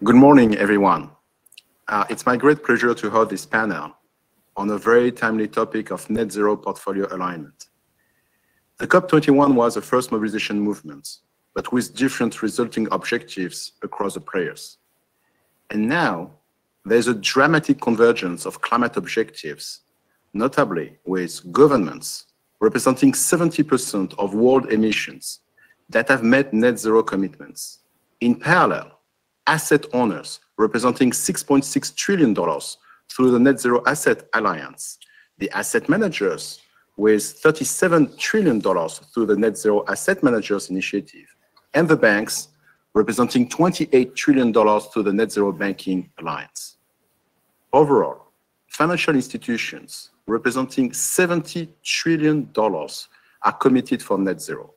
Good morning, everyone. It's my great pleasure to hold this panel on a very timely topic of net zero portfolio alignment. The COP21 was the first mobilization movement, but with different resulting objectives across the players. And now there's a dramatic convergence of climate objectives, notably with governments representing 70% of world emissions that have met net zero commitments. In parallel, asset owners representing $6.6 trillion through the Net Zero Asset Alliance, the asset managers with $37 trillion through the Net Zero Asset Managers Initiative, and the banks representing $28 trillion through the Net Zero Banking Alliance. Overall, financial institutions representing $70 trillion are committed for net zero.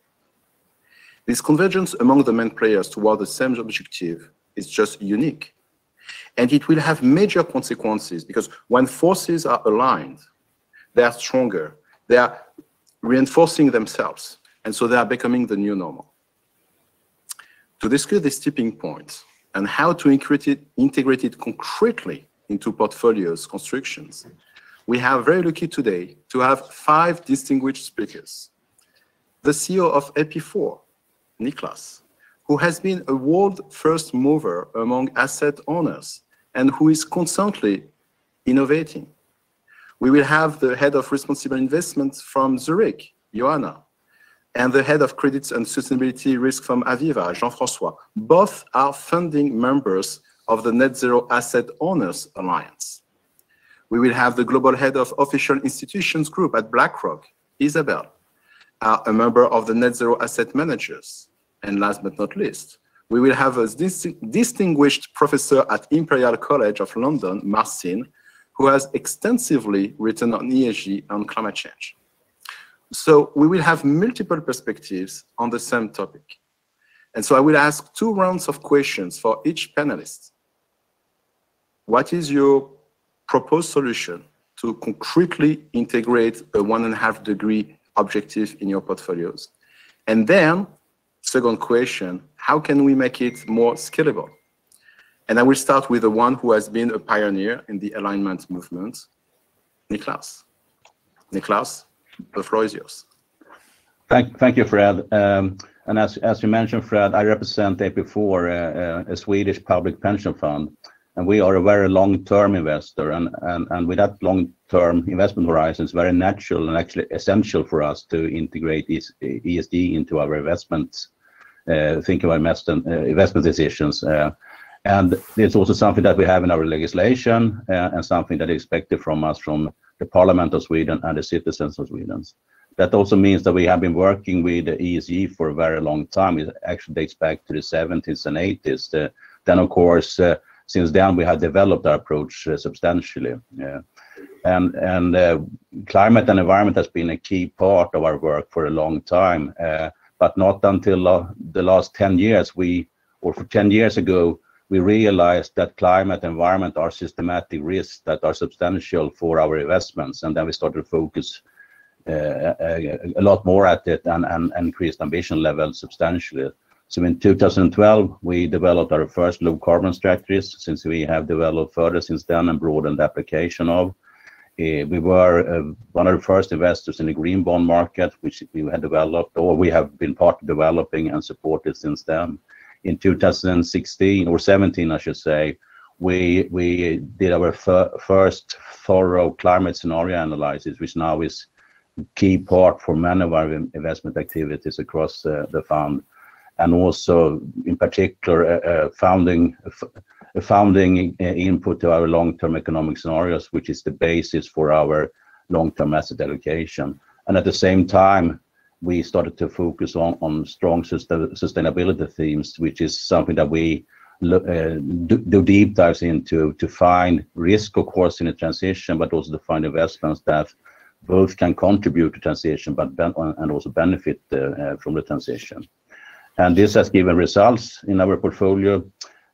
This convergence among the main players toward the same objective is just unique. And it will have major consequences because when forces are aligned, they are stronger, they are reinforcing themselves, and so they are becoming the new normal. To discuss this tipping point and how to integrate it concretely into portfolios constructions, we are very lucky today to have 5 distinguished speakers. The CEO of AP4, Niklas, who has been a world first mover among asset owners and who is constantly innovating. We will have the head of responsible investments from Zurich, Johanna, and the head of credits and sustainability risk from Aviva, Jean-François. Both are founding members of the Net Zero Asset Owners Alliance. We will have the global head of official institutions group at BlackRock, Isabelle, a member of the Net Zero Asset Managers. And last but not least, we will have a distinguished professor at Imperial College of London, Marcin, who has extensively written on ESG and climate change. So we will have multiple perspectives on the same topic. And so I will ask 2 rounds of questions for each panelist. What is your proposed solution to concretely integrate a 1.5 degree objective in your portfolios? And then, second question, how can we make it more scalable? And I will start with the one who has been a pioneer in the alignment movement, Niklas. Niklas, the floor is yours. Thank you, Fred. And as you mentioned, Fred, I represent AP4, a Swedish public pension fund, and we are a very long-term investor. And with that long-term investment horizon, it's very natural and actually essential for us to integrate ESG into our investments, think about investment decisions. And it's also something that we have in our legislation and something that is expected from us from the Parliament of Sweden and the citizens of Sweden. That also means that we have been working with the ESG for a very long time. It actually dates back to the 70s and 80s. Then, of course, since then we have developed our approach substantially. And climate and environment has been a key part of our work for a long time, but not until the last 10 years, for 10 years ago, we realized that climate and environment are systematic risks that are substantial for our investments. And then we started to focus a lot more at it and increased ambition level substantially. So in 2012, we developed our first low carbon strategies, since we have developed further since then and broadened the application of. We were one of the first investors in the green bond market, which we had developed, or we have been part of developing and supported since then. In 2016 or 17, I should say, we did our first thorough climate scenario analysis, which now is a key part for many of our investment activities across the fund. And also, in particular, founding input to our long-term economic scenarios, which is the basis for our long-term asset allocation. And at the same time, we started to focus on strong sustainability themes, which is something that we do deep dives into to find risk, of course, in a transition, but also to find investments that both can contribute to transition, and also benefit from the transition. And this has given results in our portfolio.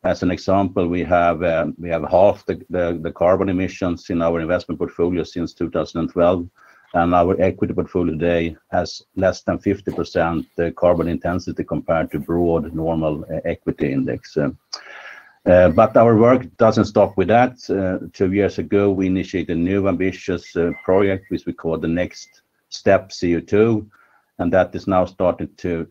As an example, we have halved the carbon emissions in our investment portfolio since 2012. And our equity portfolio today has less than 50% carbon intensity compared to broad normal equity index. But our work doesn't stop with that. 2 years ago, we initiated a new ambitious project, which we call the Next Step CO2, and that is now starting to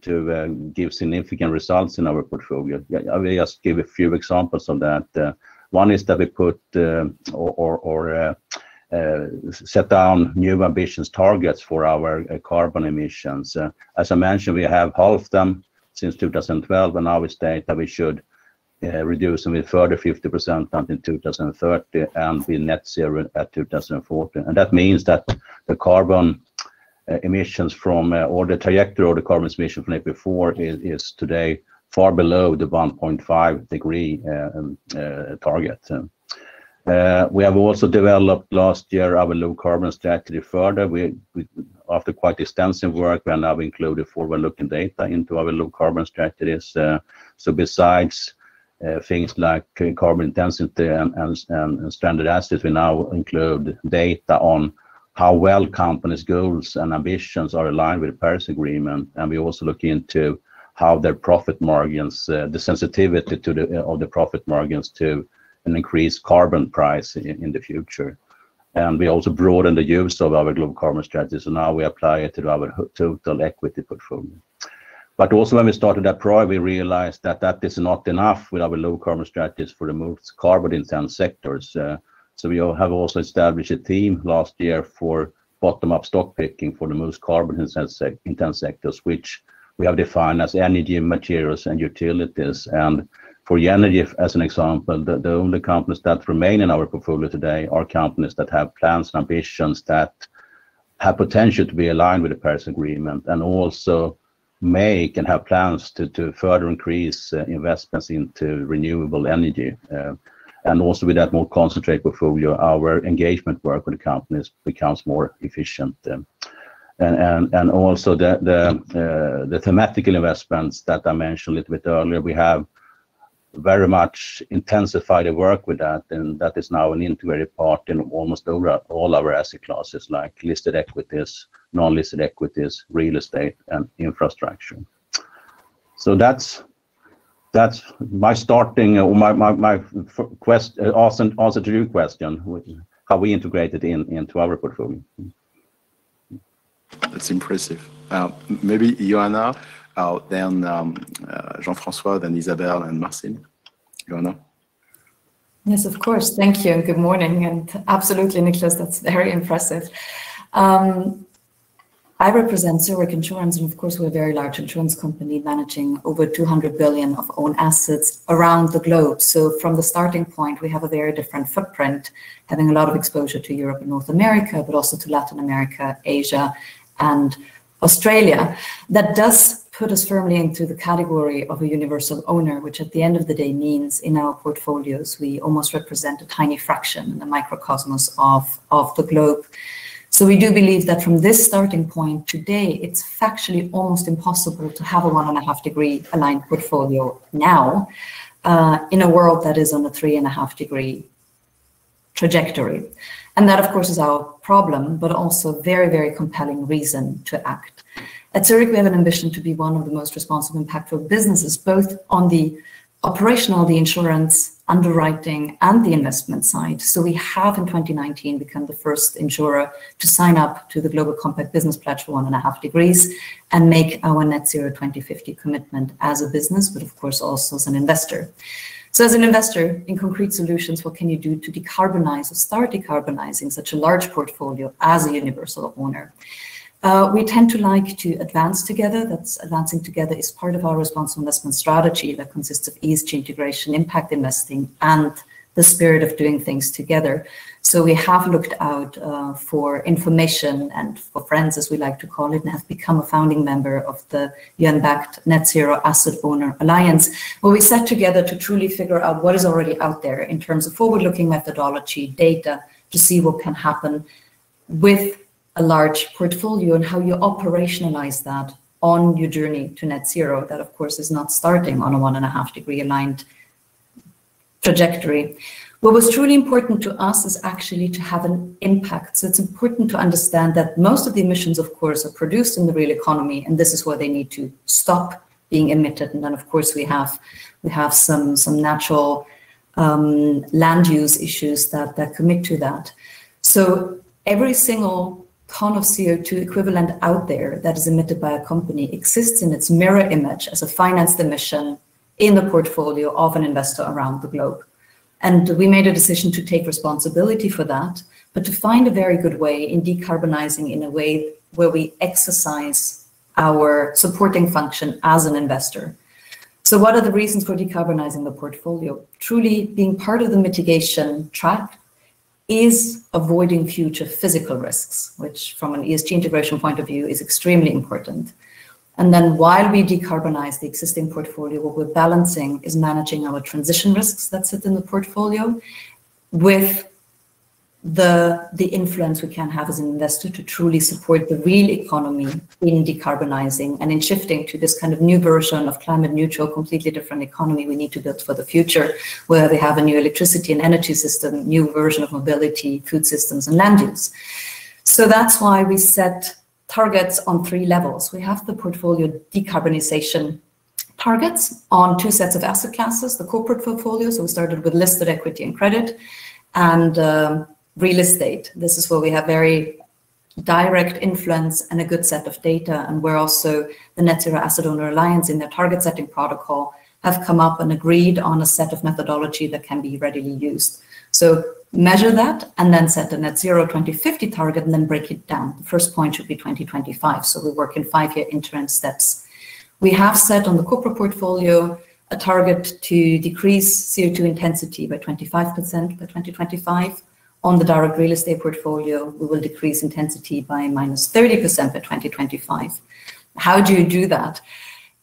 give significant results in our portfolio. I will just give a few examples of that. One is that we put set down new ambitious targets for our carbon emissions. As I mentioned, we have halved them since 2012, and now we state that we should reduce them with further 50% until 2030 and be net zero at 2040. And that means that the carbon emissions from or the trajectory of the carbon emission from before is today far below the 1.5 degree target. We have also developed last year our low carbon strategy further. We after quite extensive work, we have now included forward-looking data into our low carbon strategies. So besides things like carbon intensity and stranded assets, we now include data on how well companies' goals and ambitions are aligned with the Paris Agreement, and we also look into how their profit margins, the sensitivity to of the profit margins to an increased carbon price in the future. And we also broaden the use of our global carbon strategy, so now we apply it to our total equity portfolio. But also when we started that project, we realized that that is not enough with our low carbon strategies for the most carbon intense sectors. So we have also established a team last year for bottom-up stock picking for the most carbon intense sectors, which we have defined as energy, materials, and utilities. And for energy, as an example, the only companies that remain in our portfolio today are companies that have plans and ambitions that have potential to be aligned with the Paris Agreement, and also make and have plans to further increase investments into renewable energy. And also with that more concentrated portfolio, our engagement work with the companies becomes more efficient. And also the thematical investments that I mentioned a little bit earlier, we have very much intensified the work with that, and that is now an integrated part in almost all our asset classes, like listed equities, non-listed equities, real estate, and infrastructure. So that's my starting, or my answer to your question, how we integrate it into our portfolio. That's impressive. Maybe Johanna, then Jean-François, then Isabelle and Marcin. Johanna? Yes, of course. Thank you and good morning. And absolutely, Niklas, that's very impressive. I represent Zurich Insurance, and of course, we're a very large insurance company managing over 200 billion of own assets around the globe. So from the starting point, we have a very different footprint, having a lot of exposure to Europe and North America, but also to Latin America, Asia, and Australia. That does put us firmly into the category of a universal owner, which at the end of the day means in our portfolios, we almost represent a tiny fraction in the microcosmos of the globe. So we do believe that from this starting point today, it's factually almost impossible to have a 1.5 degree aligned portfolio now in a world that is on a 3.5 degree trajectory. And that, of course, is our problem, but also very, very compelling reason to act. At Zurich, we have an ambition to be one of the most responsible, impactful businesses, both on the operational, the insurance, underwriting, and the investment side. So we have in 2019 become the first insurer to sign up to the Global Compact Business Pledge for 1.5 degrees and make our net zero 2050 commitment as a business, but of course also as an investor. So as an investor in concrete solutions, what can you do to decarbonize or start decarbonizing such a large portfolio as a universal owner? We tend to like to advance together. That's advancing together is part of our responsible investment strategy that consists of ESG integration, impact investing, and the spirit of doing things together. So we have looked out for information and for friends, as we like to call it, and have become a founding member of the UN-backed Net Zero Asset Owner Alliance, where we sat together to truly figure out what is already out there in terms of forward-looking methodology, data, to see what can happen with a large portfolio and how you operationalize that on your journey to net zero. That, of course, is not starting on a 1.5 degree aligned trajectory. What was truly important to us is actually to have an impact. So it's important to understand that most of the emissions, of course, are produced in the real economy, and this is where they need to stop being emitted. And then, of course, we have some natural land use issues that commit to that. So every single ton of CO2 equivalent out there that is emitted by a company exists in its mirror image as a financed emission in the portfolio of an investor around the globe. And we made a decision to take responsibility for that, but to find a very good way in decarbonizing in a way where we exercise our supporting function as an investor. So what are the reasons for decarbonizing the portfolio? Truly being part of the mitigation track is avoiding future physical risks, which from an ESG integration point of view is extremely important. And then while we decarbonize the existing portfolio, what we're balancing is managing our transition risks that sit in the portfolio with the influence we can have as an investor to truly support the real economy in decarbonizing and in shifting to this kind of new version of climate neutral, completely different economy we need to build for the future, where we have a new electricity and energy system, new version of mobility, food systems and land use. So that's why we set targets on 3 levels. We have the portfolio decarbonization targets on 2 sets of asset classes, the corporate portfolio. So we started with listed equity and credit, and real estate. This is where we have very direct influence and a good set of data, and where also the Net Zero Asset Owner Alliance in their target setting protocol have come up and agreed on a set of methodology that can be readily used. So measure that and then set a net zero 2050 target and then break it down. The first point should be 2025. So we work in 5-year interim steps. We have set on the corporate portfolio a target to decrease CO2 intensity by 25% by 2025. On the direct real estate portfolio, we will decrease intensity by minus 30% by 2025. How do you do that?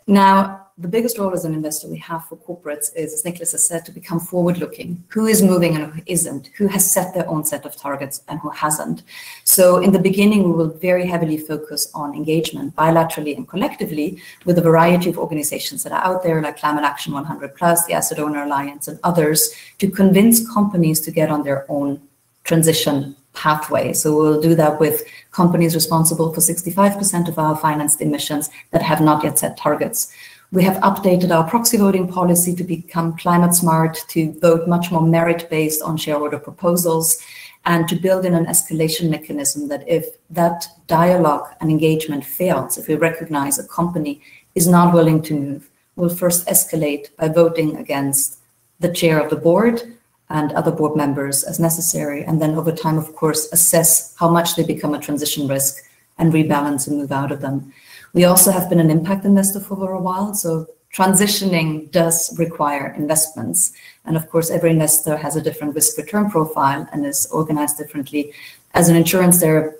Now, the biggest role as an investor we have for corporates is, as Niklas has said, to become forward-looking. Who is moving and who isn't? Who has set their own set of targets and who hasn't? So in the beginning, we will very heavily focus on engagement, bilaterally and collectively, with a variety of organizations that are out there, like Climate Action 100+, the Asset Owner Alliance, and others, to convince companies to get on their own transition pathway. So we'll do that with companies responsible for 65% of our financed emissions that have not yet set targets. We have updated our proxy voting policy to become climate smart, to vote much more merit-based on shareholder proposals, and to build in an escalation mechanism that if that dialogue and engagement fails, if we recognize a company is not willing to move, we'll first escalate by voting against the chair of the board and other board members as necessary, and then over time, of course, assess how much they become a transition risk and rebalance and move out of them. We also have been an impact investor for a while, so transitioning does require investments. And of course, every investor has a different risk return profile and is organized differently. As an insurance, there are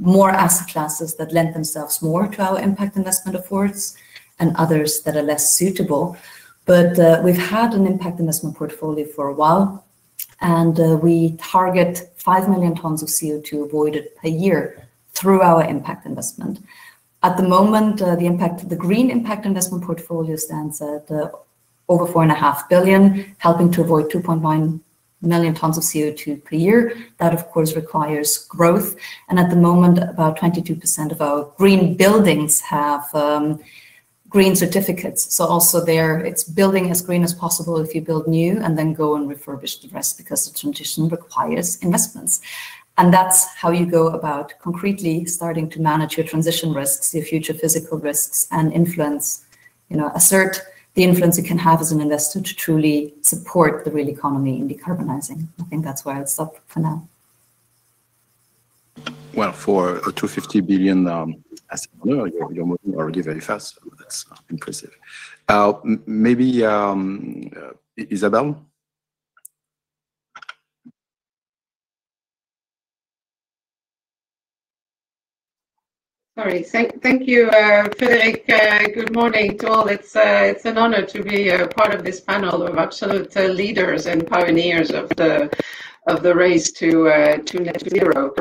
more asset classes that lend themselves more to our impact investment efforts and others that are less suitable. But we've had an impact investment portfolio for a while, and we target 5 million tons of CO2 avoided per year through our impact investment. At the moment, the green impact investment portfolio stands at over 4.5 billion, helping to avoid 2.9 million tons of CO2 per year. That, of course, requires growth. And at the moment, about 22% of our green buildings have green certificates. So also there, it's building as green as possible if you build new, and then go and refurbish the rest, because the transition requires investments. And that's how you go about concretely starting to manage your transition risks, your future physical risks, and influence, assert the influence you can have as an investor to truly support the real economy in decarbonizing. I think that's where I'll stop for now. Well, for a 250 billion asset owner, you're moving already very fast. So that's impressive. Maybe Isabelle? Sorry, thank you, Frédéric. Good morning to all. It's an honor to be a part of this panel of absolute leaders and pioneers of the race to net zero.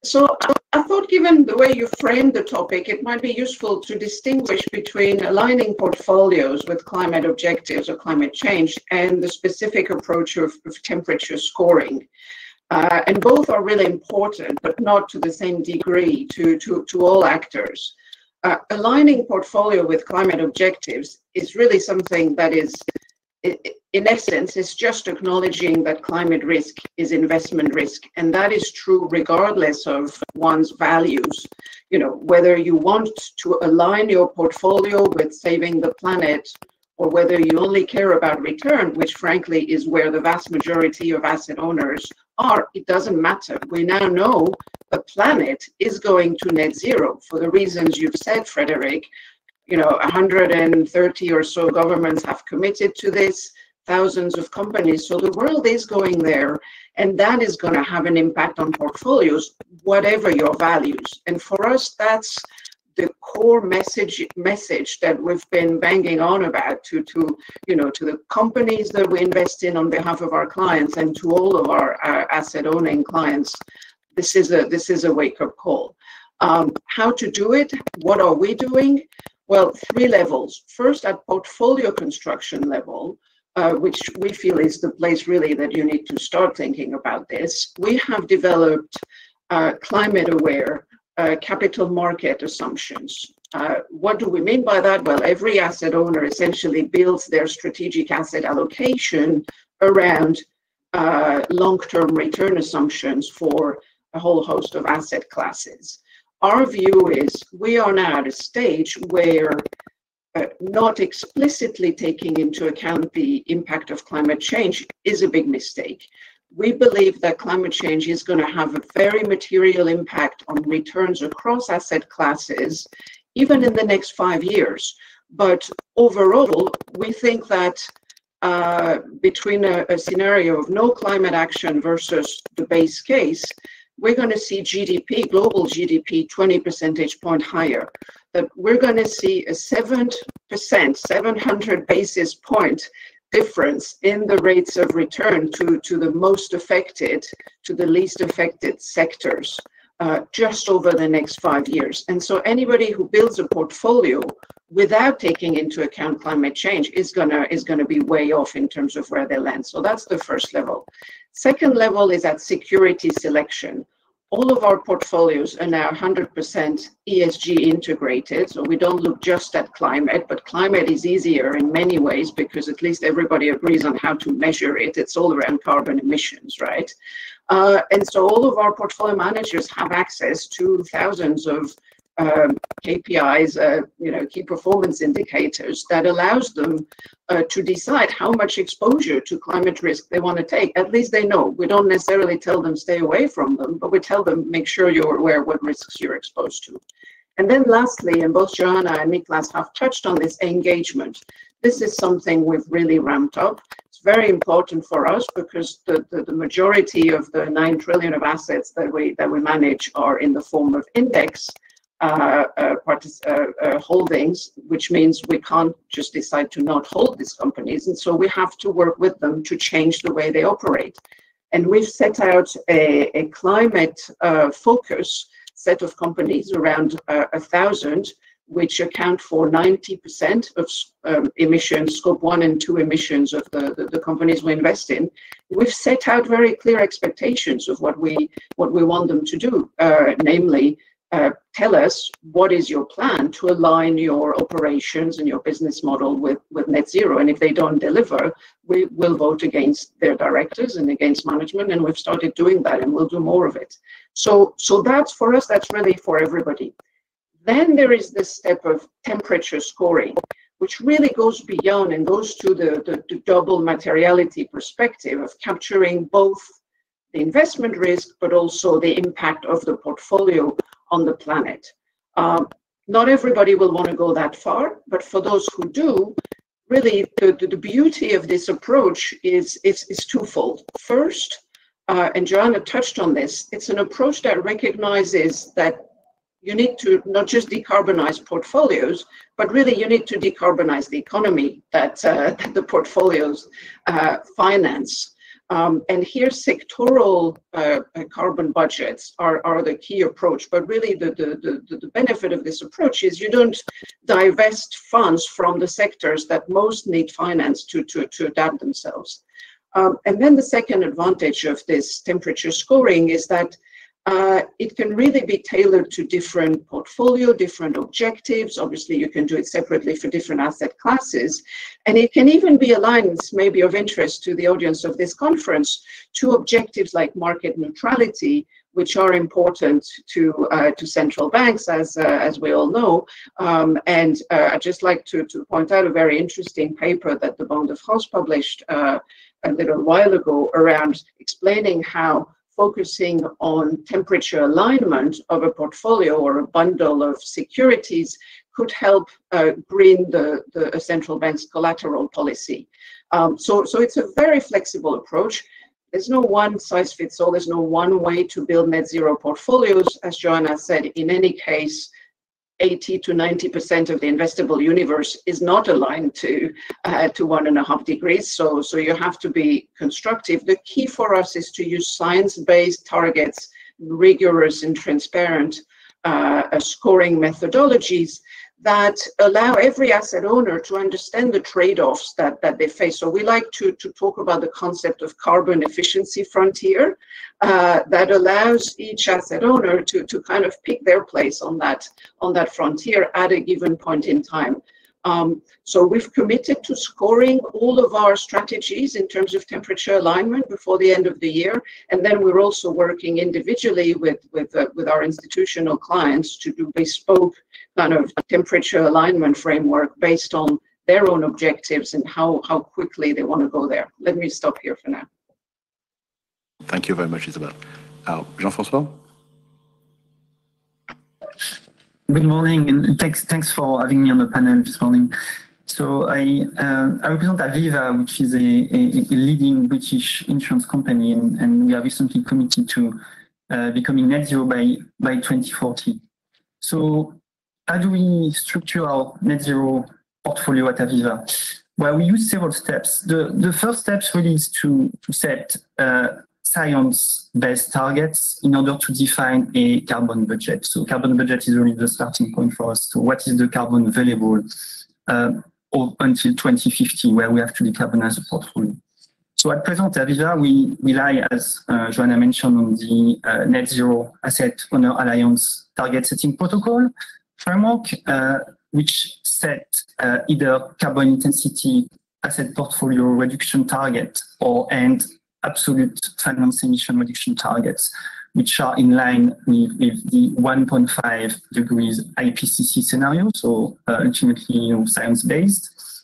So I thought, given the way you framed the topic, it might be useful to distinguish between aligning portfolios with climate objectives or climate change and the specific approach of temperature scoring. And both are really important, but not to the same degree to all actors. Aligning portfolio with climate objectives is really something that is in essence, it's just acknowledging that climate risk is investment risk, and that is true regardless of one's values. You know, whether you want to align your portfolio with saving the planet, or whether you only care about return, which frankly is where the vast majority of asset owners are, it doesn't matter. We now know the planet is going to net zero for the reasons you've said, Frédéric. You know, 130 or so governments have committed to this, thousands of companies. So the world is going there, and that is going to have an impact on portfolios, whatever your values. And for us, that's the core message that we've been banging on about to the companies that we invest in on behalf of our clients, and to all of our asset owning clients. This is a wake-up call. How to do it? What are we doing? Well, 3 levels. First, at portfolio construction level, which we feel is the place really that you need to start thinking about this. We have developed climate-aware capital market assumptions. What do we mean by that? Well, every asset owner essentially builds their strategic asset allocation around long-term return assumptions for a whole host of asset classes. Our view is we are now at a stage where not explicitly taking into account the impact of climate change is a big mistake. We believe that climate change is going to have a very material impact on returns across asset classes, even in the next 5 years. But overall, we think that between a scenario of no climate action versus the base case, we're going to see GDP, global GDP, 20 percentage point higher. That we're going to see a 7%, 700 basis point difference in the rates of return to the most affected, to the least affected sectors, just over the next 5 years. And so anybody who builds a portfolio without taking into account climate change is gonna be way off in terms of where they land. So that's the first level. Second level is at security selection. All of our portfolios are now 100% ESG integrated, so we don't look just at climate, but climate is easier in many ways because at least everybody agrees on how to measure it. It's all around carbon emissions, right? And so all of our portfolio managers have access to thousands of KPIs, key performance indicators that allows them to decide how much exposure to climate risk they want to take. At least they know. We don't necessarily tell them stay away from them, but we tell them make sure you're aware what risks you're exposed to. And then lastly, and both Johanna and Niklas have touched on this, engagement. This is something we've really ramped up. It's very important for us because the majority of the 9 trillion of assets that we manage are in the form of index holdings, which means we can't just decide to not hold these companies. And so we have to work with them to change the way they operate. And we've set out a climate focus set of companies, around 1,000, which account for 90% of emissions, scope 1 and 2 emissions of the companies we invest in. We've set out very clear expectations of what we want them to do, namely, tell us what is your plan to align your operations and your business model with net zero. And if they don't deliver, we will vote against their directors and against management. And we've started doing that, and we'll do more of it. So that's for us, that's really for everybody. Then there is this step of temperature scoring, which really goes beyond and goes to the double materiality perspective of capturing both the investment risk, but also the impact of the portfolio on the planet. Not everybody will want to go that far, but for those who do, really the beauty of this approach is twofold. First, and Johanna touched on this, it's an approach that recognizes that you need to not just decarbonize portfolios, but really you need to decarbonize the economy that the portfolios finance. And here sectoral carbon budgets are the key approach, but really the benefit of this approach is you don't divest funds from the sectors that most need finance to adapt themselves. And then the second advantage of this temperature scoring is that it can really be tailored to different portfolio, different objectives. Obviously, you can do it separately for different asset classes. And it can even be aligned, maybe of interest to the audience of this conference, to objectives like market neutrality, which are important to central banks, as we all know. I'd just like to point out a very interesting paper that the Banque de France published a little while ago around explaining how focusing on temperature alignment of a portfolio or a bundle of securities could help green the central bank's collateral policy. So it's a very flexible approach. There's no one size fits all. There's no one way to build net zero portfolios. As Johanna said, in any case, 80 to 90% of the investable universe is not aligned to 1.5 degrees. So you have to be constructive. The key for us is to use science-based targets, rigorous and transparent scoring methodologies that allow every asset owner to understand the trade-offs that they face. So we like to talk about the concept of carbon efficiency frontier that allows each asset owner to kind of pick their place on that frontier at a given point in time. So we've committed to scoring all of our strategies in terms of temperature alignment before the end of the year. And then we're also working individually with our institutional clients to do bespoke kind of temperature alignment framework based on their own objectives and how quickly they want to go there. Let me stop here for now. Thank you very much, Isabelle. Jean-François? Good morning, and thanks for having me on the panel this morning. So I represent Aviva, which is a leading British insurance company, and we are recently committed to becoming net zero by 2040. So how do we structure our net zero portfolio at Aviva? Well, we use several steps. The first step really is to set science-based targets in order to define a carbon budget. So carbon budget is really the starting point for us. So what is the carbon available until 2050, where we have to decarbonize the portfolio? So at present, Aviva, we rely, as Johanna mentioned, on the Net Zero Asset Owner Alliance target setting protocol framework, which set either carbon intensity asset portfolio reduction target and absolute finance emission reduction targets, which are in line with the 1.5 degrees IPCC scenario, so ultimately science-based.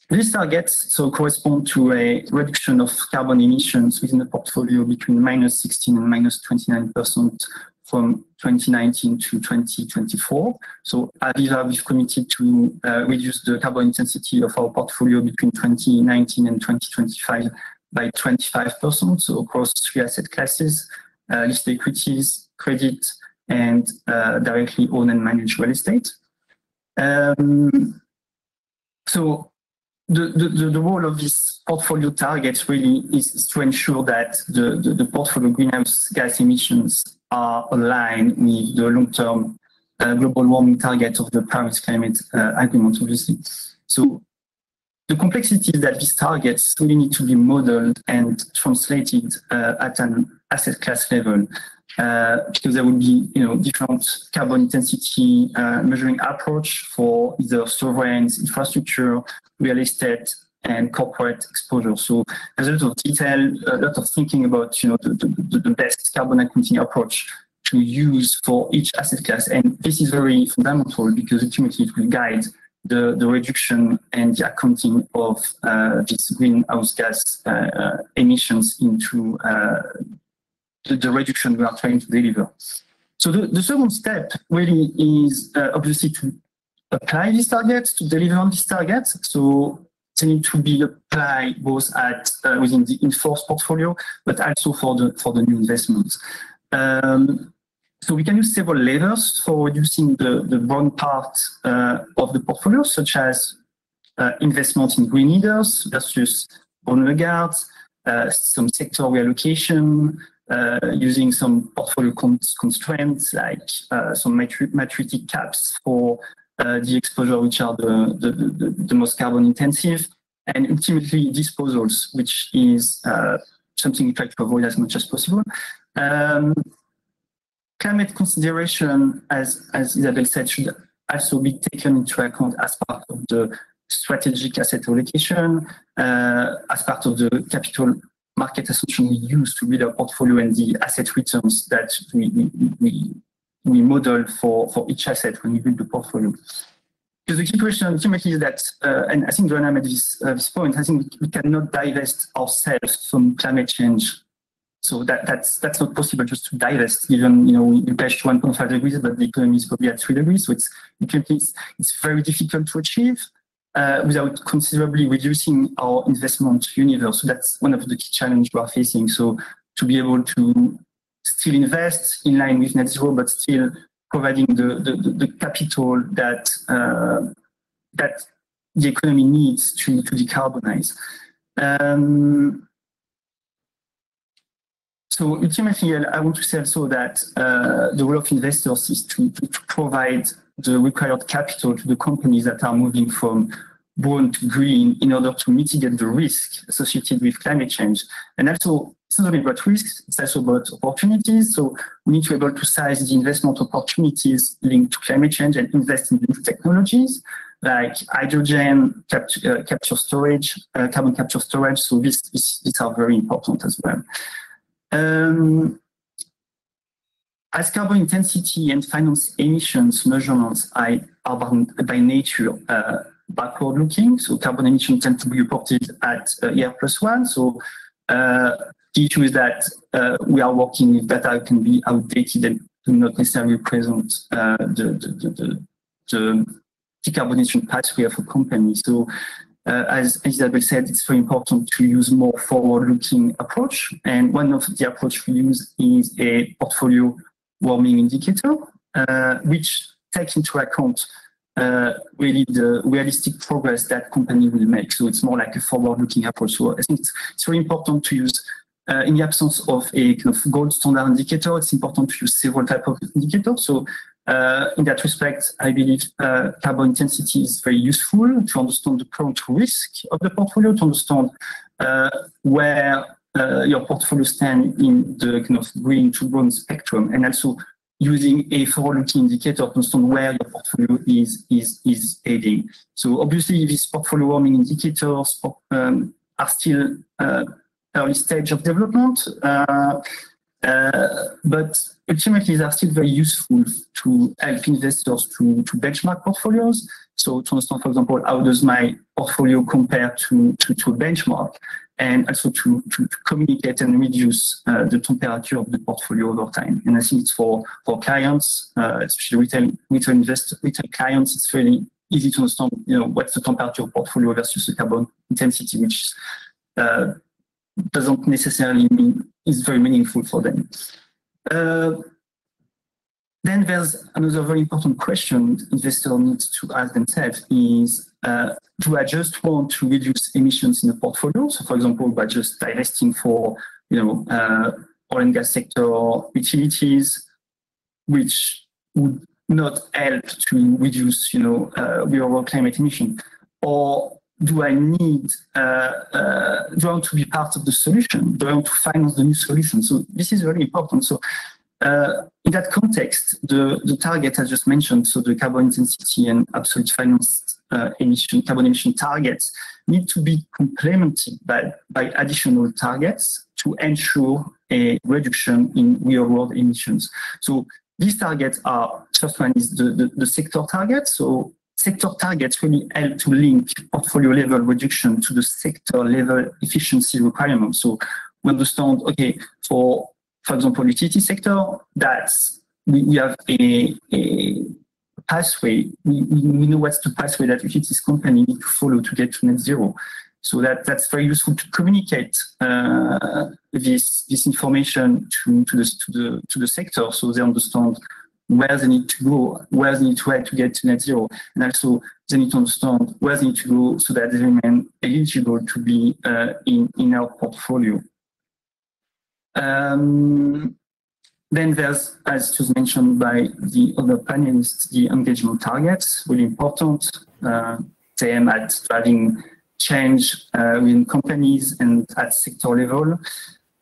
These targets correspond to a reduction of carbon emissions within the portfolio between -16% and -29% from 2019 to 2024. So Aviva, we've committed to reduce the carbon intensity of our portfolio between 2019 and 2025 by 25%, so across 3 asset classes, listed equities, credit, and directly owned and managed real estate. So the role of this portfolio targets really is to ensure that the portfolio greenhouse gas emissions are aligned with the long-term global warming target of the Paris Climate Agreement, obviously. So the complexity is that these targets really need to be modeled and translated at an asset class level, because there will be different carbon intensity measuring approach for either sovereigns, infrastructure, real estate, and corporate exposure. So there's a lot of detail, a lot of thinking about the best carbon accounting approach to use for each asset class. And this is very fundamental because ultimately it will guide the reduction and the accounting of these greenhouse gas emissions into the reduction we are trying to deliver. So the second step really is obviously to apply these targets, to deliver on these targets. So they need to be applied both at within the in-force portfolio, but also for the new investments. So we can use several levers for reducing the brown part of the portfolio, such as investment in green leaders versus renewables, some sector reallocation, using some portfolio constraints like some maturity caps for the exposure which are the most carbon intensive, and ultimately disposals, which is something we try to avoid as much as possible. Climate consideration, as Isabelle said, should also be taken into account as part of the strategic asset allocation, as part of the capital market assumption we use to build our portfolio and the asset returns that we model for each asset when we build the portfolio. Because the key question ultimately is that, and I think Johanna made this point, I think we cannot divest ourselves from climate change. So that's not possible just to divest, even, we pledged 1.5 degrees, but the economy is probably at 3 degrees. So it's very difficult to achieve without considerably reducing our investment universe. So that's one of the key challenges we are facing. So to be able to still invest in line with net zero, but still providing the capital that the economy needs to decarbonize. So ultimately, I want to say also that the role of investors is to provide the required capital to the companies that are moving from brown to green in order to mitigate the risk associated with climate change. And also, it's not only about risks, it's also about opportunities. So we need to be able to size the investment opportunities linked to climate change and invest in new technologies like hydrogen, capture storage, carbon capture storage. So these are very important as well. As carbon intensity and finance emissions measurements are by nature backward-looking, so carbon emissions tend to be reported at year +1. So the issue is that we are working with data that can be outdated and do not necessarily represent the decarbonization pathway of a company. So as Isabelle said, it's very important to use more forward-looking approach. And one of the approach we use is a portfolio warming indicator, which takes into account really the realistic progress that company will make. So it's more like a forward-looking approach. So I think it's very important to use, in the absence of a kind of gold standard indicator, it's important to use several types of indicators. So in that respect, I believe carbon intensity is very useful to understand the current risk of the portfolio, to understand where your portfolio stands in the kind of green to brown spectrum, and also using a forward-looking indicator to understand where your portfolio is heading. So obviously, these portfolio warming indicators are still early stage of development, but ultimately they are still very useful to help investors to benchmark portfolios. So to understand, for example, how does my portfolio compare to a benchmark, and also to communicate and reduce the temperature of the portfolio over time. And I think it's for clients, especially retail clients, it's really easy to understand, what's the temperature of portfolio versus the carbon intensity, which doesn't necessarily mean is very meaningful for them. Then there's another very important question investor needs to ask themselves is, do I just want to reduce emissions in the portfolio? So for example, by just divesting for, oil and gas sector utilities, which would not help to reduce, real world climate emission? Or do I need, do I want to be part of the solution? Do I want to finance the new solution? So this is very important. So in that context, the target I just mentioned, so the carbon intensity and absolute finance carbon emission targets need to be complemented by additional targets to ensure a reduction in real world emissions. So these targets are, first one is the sector target. So sector targets really help to link portfolio level reduction to the sector level efficiency requirements. So we understand, okay, for example, utility sector, that's we have a pathway. We know what's the pathway that utilities company need to follow to get to net zero. So that's very useful to communicate this information to the sector, so they understand where they need to go, where they need to head to get to net zero, and also they need to understand where they need to go so that they remain eligible to be in our portfolio. Then there's, as just mentioned by the other panelists, the engagement targets, really important. They aim at driving change within companies and at sector level.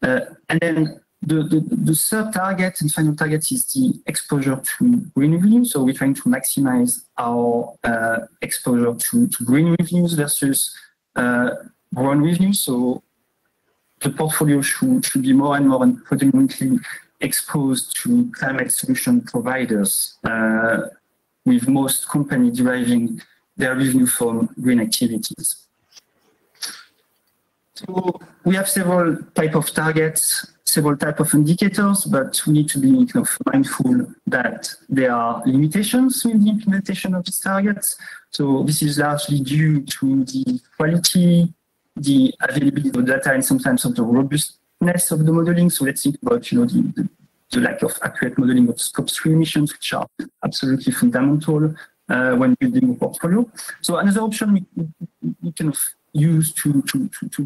And then The third target and final target is the exposure to green revenue. So we're trying to maximize our exposure to green revenues versus brown revenue. So the portfolio should be more and more predominantly exposed to climate solution providers, with most companies deriving their revenue from green activities. So we have several types of targets, several types of indicators, but we need to be kind of mindful that there are limitations in the implementation of these targets. So this is largely due to the quality, the availability of data, and sometimes of the robustness of the modeling. So let's think about the lack of accurate modeling of Scope 3 emissions, which are absolutely fundamental when building a portfolio. So another option we kind of use to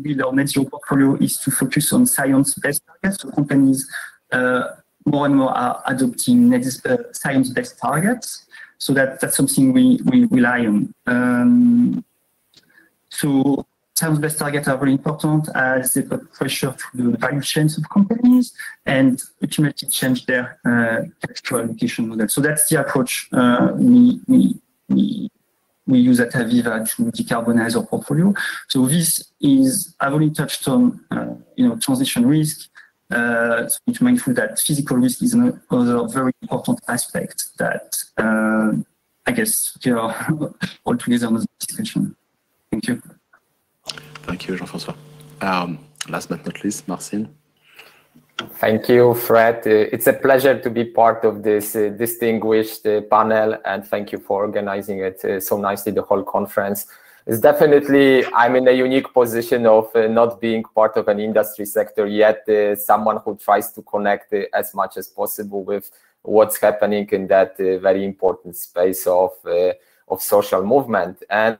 build our net zero portfolio is to focus on science-based targets. So companies more and more are adopting science-based targets. So that's something we rely on. So science-based targets are very important as they put pressure to the value chains of companies and ultimately change their capital allocation model. So that's the approach we use at Aviva to decarbonize our portfolio. So this is, I've already touched on, transition risk. So we need to be mindful that physical risk is another very important aspect that I guess we are all together on this discussion. Thank you. Thank you, Jean-François. Last but not least, Marcin. Thank you, Fred. It's a pleasure to be part of this distinguished panel, and thank you for organizing it so nicely, the whole conference. It's definitely, I'm in a unique position of not being part of an industry sector yet, someone who tries to connect as much as possible with what's happening in that very important space of social movement. And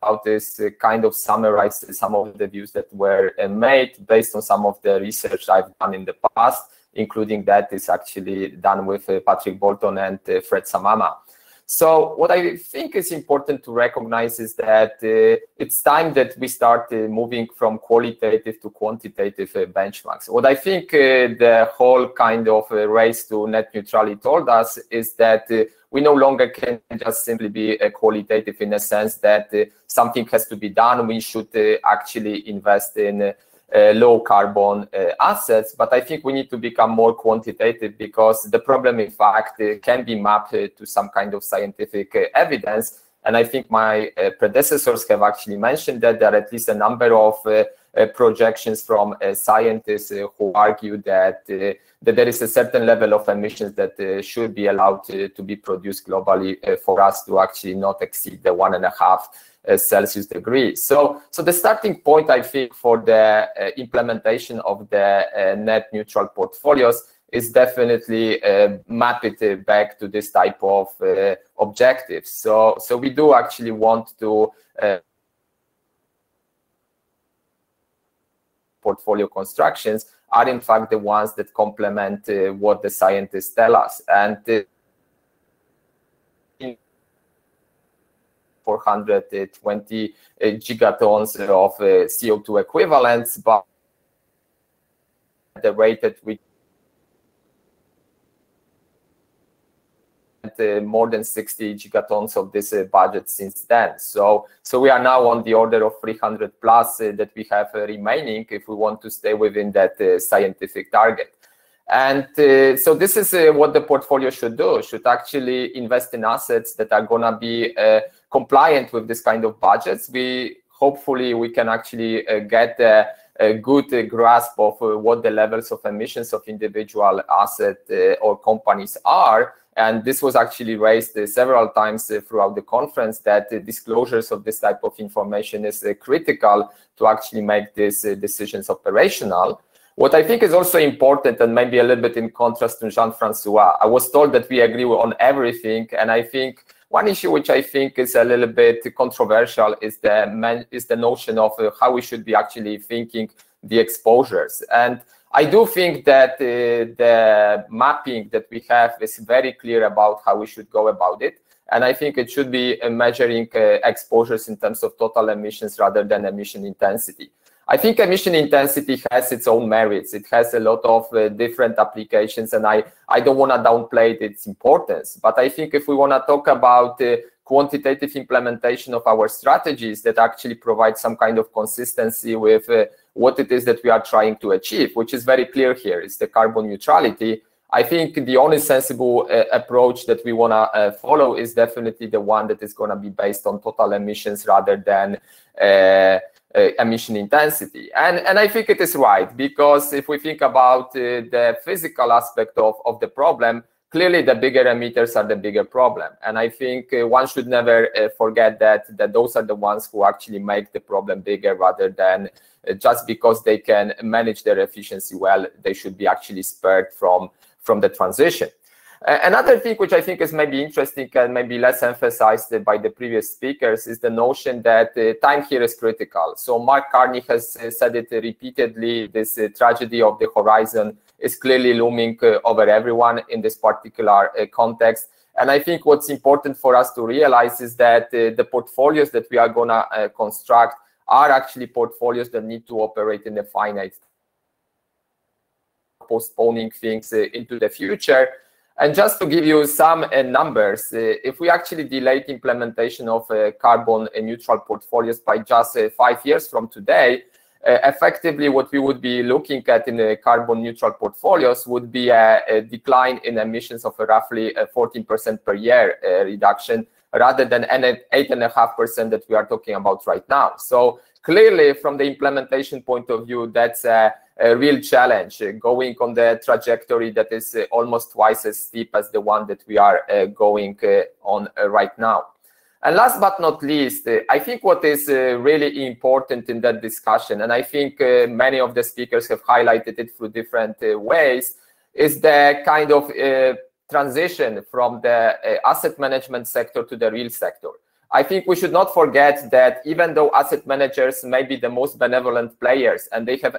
about this kind of summarize some of the views that were made based on some of the research I've done in the past, including that is actually done with Patrick Bolton and Fred Samama. So what I think is important to recognize is that it's time that we start moving from qualitative to quantitative benchmarks. What I think the whole kind of race to net neutrality told us is that we no longer can just simply be qualitative in a sense that something has to be done. We should actually invest in low carbon assets, but I think we need to become more quantitative because the problem, in fact, can be mapped to some kind of scientific evidence. And I think my predecessors have actually mentioned that there are at least a number of projections from scientists who argue that there is a certain level of emissions that should be allowed to be produced globally for us to actually not exceed the 1.5 Celsius degree. So the starting point, I think, for the implementation of the net neutral portfolios is definitely map it back to this type of objectives. So we do actually want to portfolio constructions are in fact the ones that complement what the scientists tell us. And 420 gigatons of CO2 equivalents, but the rate at which more than 60 gigatons of this budget since then. So we are now on the order of 300 plus that we have remaining if we want to stay within that scientific target. And so this is what the portfolio should do, should actually invest in assets that are gonna be compliant with this kind of budgets. Hopefully we can actually get a good grasp of what the levels of emissions of individual asset or companies are. And this was actually raised several times throughout the conference, that disclosures of this type of information is critical to actually make these decisions operational. What I think is also important, and maybe a little bit in contrast to Jean-François, I was told that we agree on everything, and I think one issue which I think is a little bit controversial is the notion of how we should be actually thinking the exposures. And I do think that the mapping that we have is very clear about how we should go about it. And I think it should be measuring exposures in terms of total emissions rather than emission intensity. I think emission intensity has its own merits. It has a lot of different applications, and I don't want to downplay its importance. But I think if we want to talk about quantitative implementation of our strategies that actually provide some kind of consistency with what it is that we are trying to achieve, which is very clear here, is the carbon neutrality. I think the only sensible approach that we want to follow is definitely the one that is going to be based on total emissions rather than emission intensity. And I think it is right, because if we think about the physical aspect of the problem, clearly the bigger emitters are the bigger problem. And I think one should never forget that those are the ones who actually make the problem bigger, rather than just because they can manage their efficiency well, they should be actually spared from the transition. Another thing which I think is maybe interesting and maybe less emphasized by the previous speakers is the notion that time here is critical. So Mark Carney has said it repeatedly, this tragedy of the horizon is clearly looming over everyone in this particular context. And I think what's important for us to realize is that the portfolios that we are going to construct are actually portfolios that need to operate in a finite, postponing things into the future. And just to give you some numbers, if we actually delayed implementation of carbon neutral portfolios by just 5 years from today, effectively what we would be looking at in the carbon neutral portfolios would be a decline in emissions of roughly 14% per year reduction, rather than 8.5% that we are talking about right now. So clearly, from the implementation point of view, that's a real challenge, going on the trajectory that is almost twice as steep as the one that we are going on right now. And last but not least, I think what is really important in that discussion, and I think many of the speakers have highlighted it through different ways, is the kind of transition from the asset management sector to the real sector. I think we should not forget that even though asset managers may be the most benevolent players and they have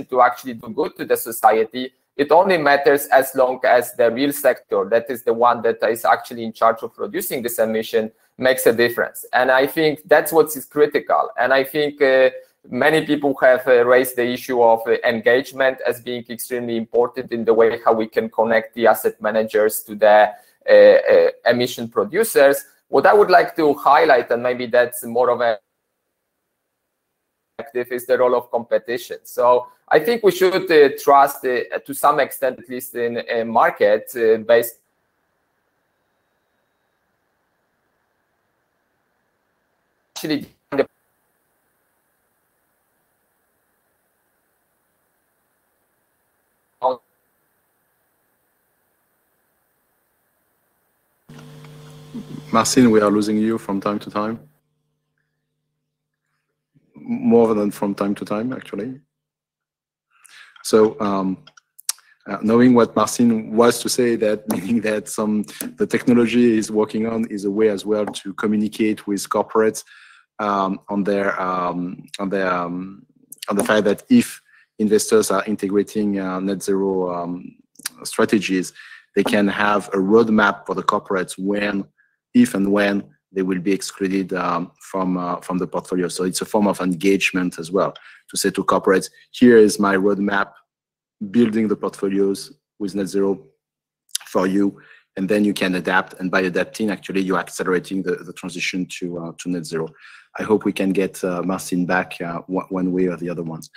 to actually do good to the society, it only matters as long as the real sector, that is the one that is actually in charge of producing this emission, makes a difference. And I think that's what is critical. And I think many people have raised the issue of engagement as being extremely important in the way how we can connect the asset managers to the emission producers. What I would like to highlight, and maybe that's more of a is the role of competition. So I think we should trust to some extent, at least in a market based actually Marcin, we are losing you from time to time. More than from time to time, actually. So knowing what Marcin was to say, that meaning that the technology is working on is a way as well to communicate with corporates on the fact that if investors are integrating net zero strategies, they can have a roadmap for the corporates if and when they will be excluded from the portfolio. So it's a form of engagement as well, to say to corporates, here is my roadmap, building the portfolios with net zero for you, and then you can adapt. And by adapting, actually, you're accelerating the transition to net zero. I hope we can get Marcin back one way or the other ones.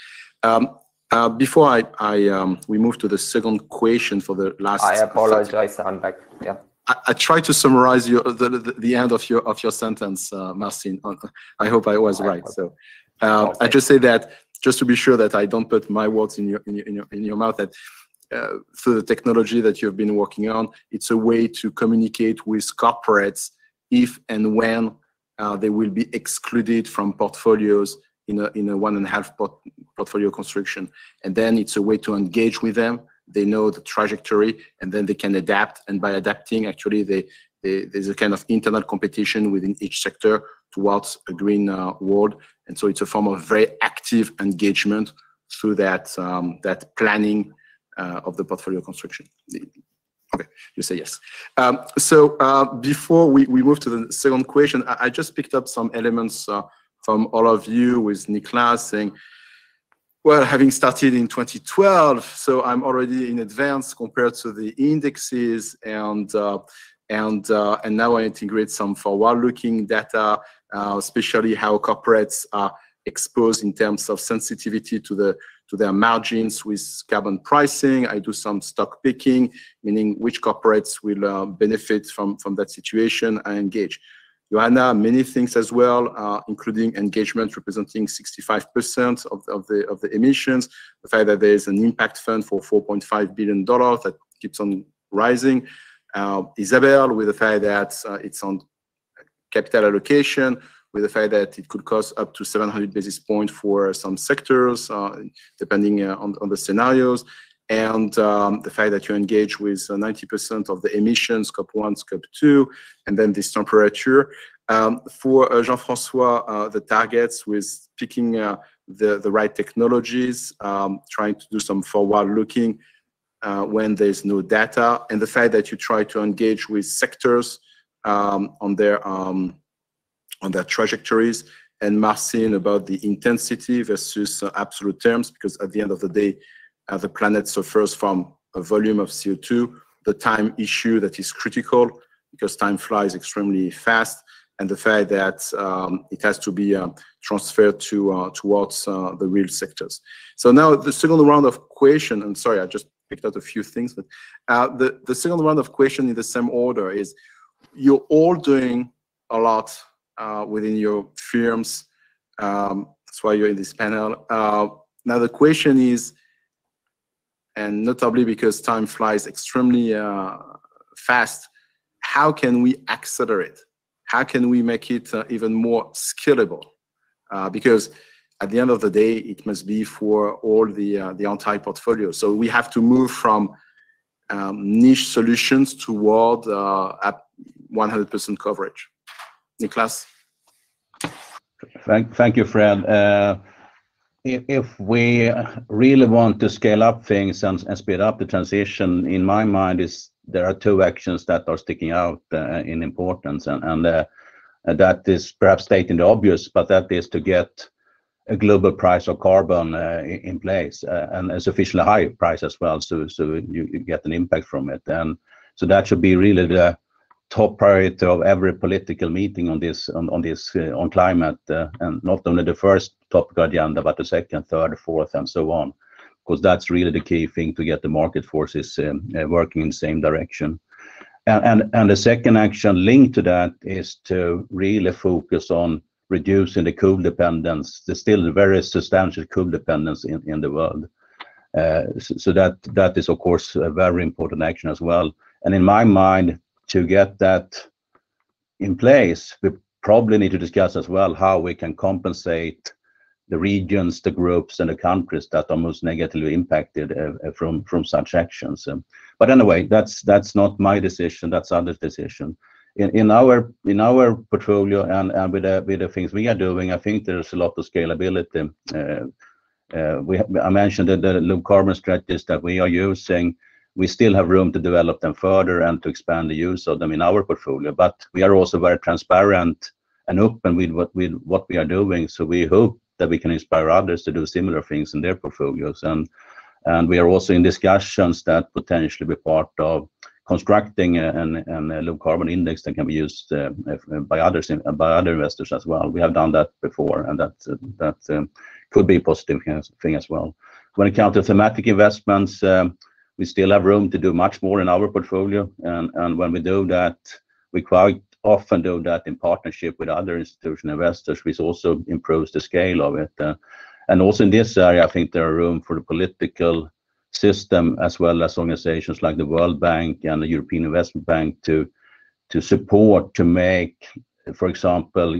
Before we move to the second question for the last. I apologize, I'm back. Yeah. I try to summarize the end of your sentence, Marcin. I hope I was right. So I just say that, just to be sure that I don't put my words in your mouth, that through the technology that you've been working on, it's a way to communicate with corporates if and when they will be excluded from portfolios in a 1.5 portfolio construction, and then it's a way to engage with them. They know the trajectory, and then they can adapt. And by adapting, actually, there's a kind of internal competition within each sector towards a green world. And so it's a form of very active engagement through that planning of the portfolio construction. Okay, you say yes. So before we move to the second question, I just picked up some elements from all of you with Niklas saying, well, having started in 2012, so I'm already in advance compared to the indexes, and now I integrate some forward-looking data, especially how corporates are exposed in terms of sensitivity to their margins with carbon pricing. I do some stock picking, meaning which corporates will benefit from that situation. I engage. Johanna, many things as well, including engagement representing 65% of the emissions, the fact that there is an impact fund for $4.5 billion that keeps on rising. Isabelle, with the fact that it's on capital allocation, with the fact that it could cost up to 700 basis points for some sectors, depending on the scenarios, and the fact that you engage with 90% of the emissions, Scope 1, Scope 2, and then this temperature. For Jean-François, the targets with picking the right technologies, trying to do some forward-looking when there's no data, and the fact that you try to engage with sectors on their trajectories, and Marcin about the intensity versus absolute terms, because at the end of the day, the planet suffers from a volume of CO2, the time issue that is critical, because time flies extremely fast, and the fact that it has to be transferred towards the real sectors. So now the second round of question, and sorry, I just picked out a few things, but the second round of question in the same order is, you're all doing a lot within your firms. That's why you're in this panel. Now the question is, and notably because time flies extremely fast, how can we accelerate? How can we make it even more scalable? Because at the end of the day, it must be for all the entire portfolio. So we have to move from niche solutions toward 100% coverage. Niklas? Thank you, Fred. If we really want to scale up things and speed up the transition, in my mind, there are two actions that are sticking out in importance, and that is perhaps stating the obvious, but that is to get a global price of carbon in place, and a sufficiently high price as well, so you get an impact from it. And so that should be really the top priority of every political meeting on climate, and not only the first topic agenda, but the second, third, fourth, and so on, because that's really the key thing to get the market forces working in the same direction. And the second action linked to that is to really focus on reducing the coal dependence. There's still a very substantial coal dependence in the world. So that is, of course, a very important action as well. And in my mind, to get that in place, we probably need to discuss as well how we can compensate the regions, the groups, and the countries that are most negatively impacted from such actions. But anyway, that's not my decision. That's others' decision. In our portfolio and with the things we are doing, I think there's a lot of scalability. I mentioned the low carbon strategies that we are using. We still have room to develop them further and to expand the use of them in our portfolio. But we are also very transparent and open with what we are doing. So we hope that we can inspire others to do similar things in their portfolios. And we are also in discussions that potentially be part of constructing a low carbon index that can be used by other investors as well. We have done that before, and that could be a positive thing as well. When it comes to thematic investments, we still have room to do much more in our portfolio, and when we do that, we quite often do that in partnership with other institutional investors, which also improves the scale of it. And also in this area, I think there are room for the political system as well as organizations like the World Bank and the European Investment Bank to support, to make, for example,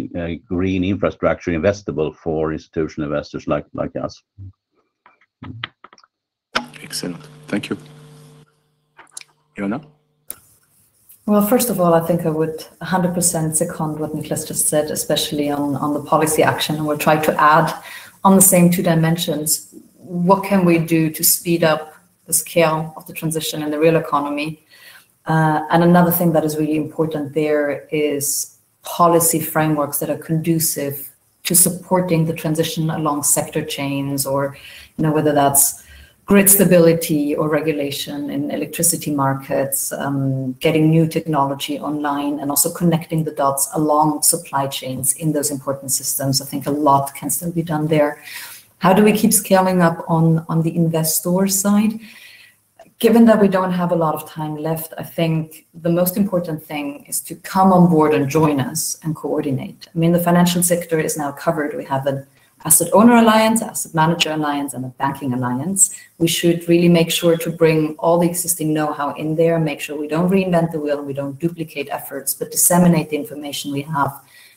green infrastructure investable for institutional investors like us. Excellent. Thank you. Johanna? Well, first of all, I think I would 100% second what Niklas just said, especially on the policy action. And we'll try to add on the same two dimensions, what can we do to speed up the scale of the transition in the real economy? And another thing that is really important there is policy frameworks that are conducive to supporting the transition along sector chains, or whether that's grid stability or regulation in electricity markets, getting new technology online, and also connecting the dots along supply chains in those important systems. I think a lot can still be done there. How do we keep scaling up on the investor side? Given that we don't have a lot of time left, I think the most important thing is to come on board and join us and coordinate. I mean, the financial sector is now covered. We have an asset owner alliance, asset manager alliance, and a banking alliance. We should really make sure to bring all the existing know-how in there, make sure we don't reinvent the wheel and we don't duplicate efforts, but disseminate the information we have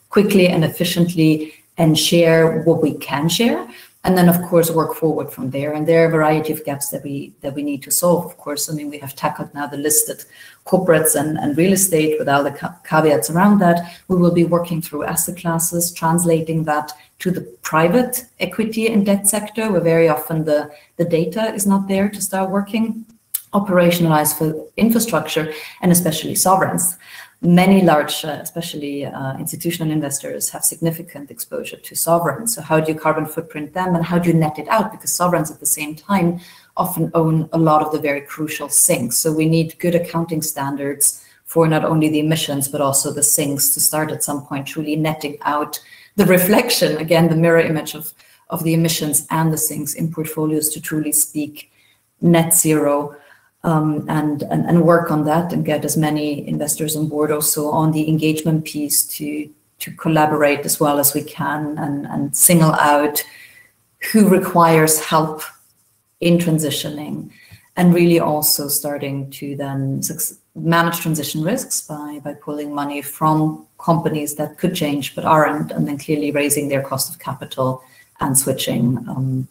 quickly and efficiently and share what we can share. And then, of course, work forward from there. And there are a variety of gaps that we need to solve, of course. I mean, we have tackled now the listed corporates and real estate with all the caveats around that. We will be working through asset classes, translating that to the private equity and debt sector, where very often the data is not there to start working, operationalize for infrastructure, and especially sovereigns. Many large, especially institutional investors, have significant exposure to sovereigns. So how do you carbon footprint them, and how do you net it out? Because sovereigns at the same time often own a lot of the very crucial sinks. So we need good accounting standards for not only the emissions, but also the sinks to start at some point truly netting out the reflection, again, the mirror image of the emissions and the sinks in portfolios to truly speak net zero. And work on that and get as many investors on board also on the engagement piece to collaborate as well as we can and single out who requires help in transitioning, and really also starting to then manage transition risks by pulling money from companies that could change but aren't, and then clearly raising their cost of capital and switching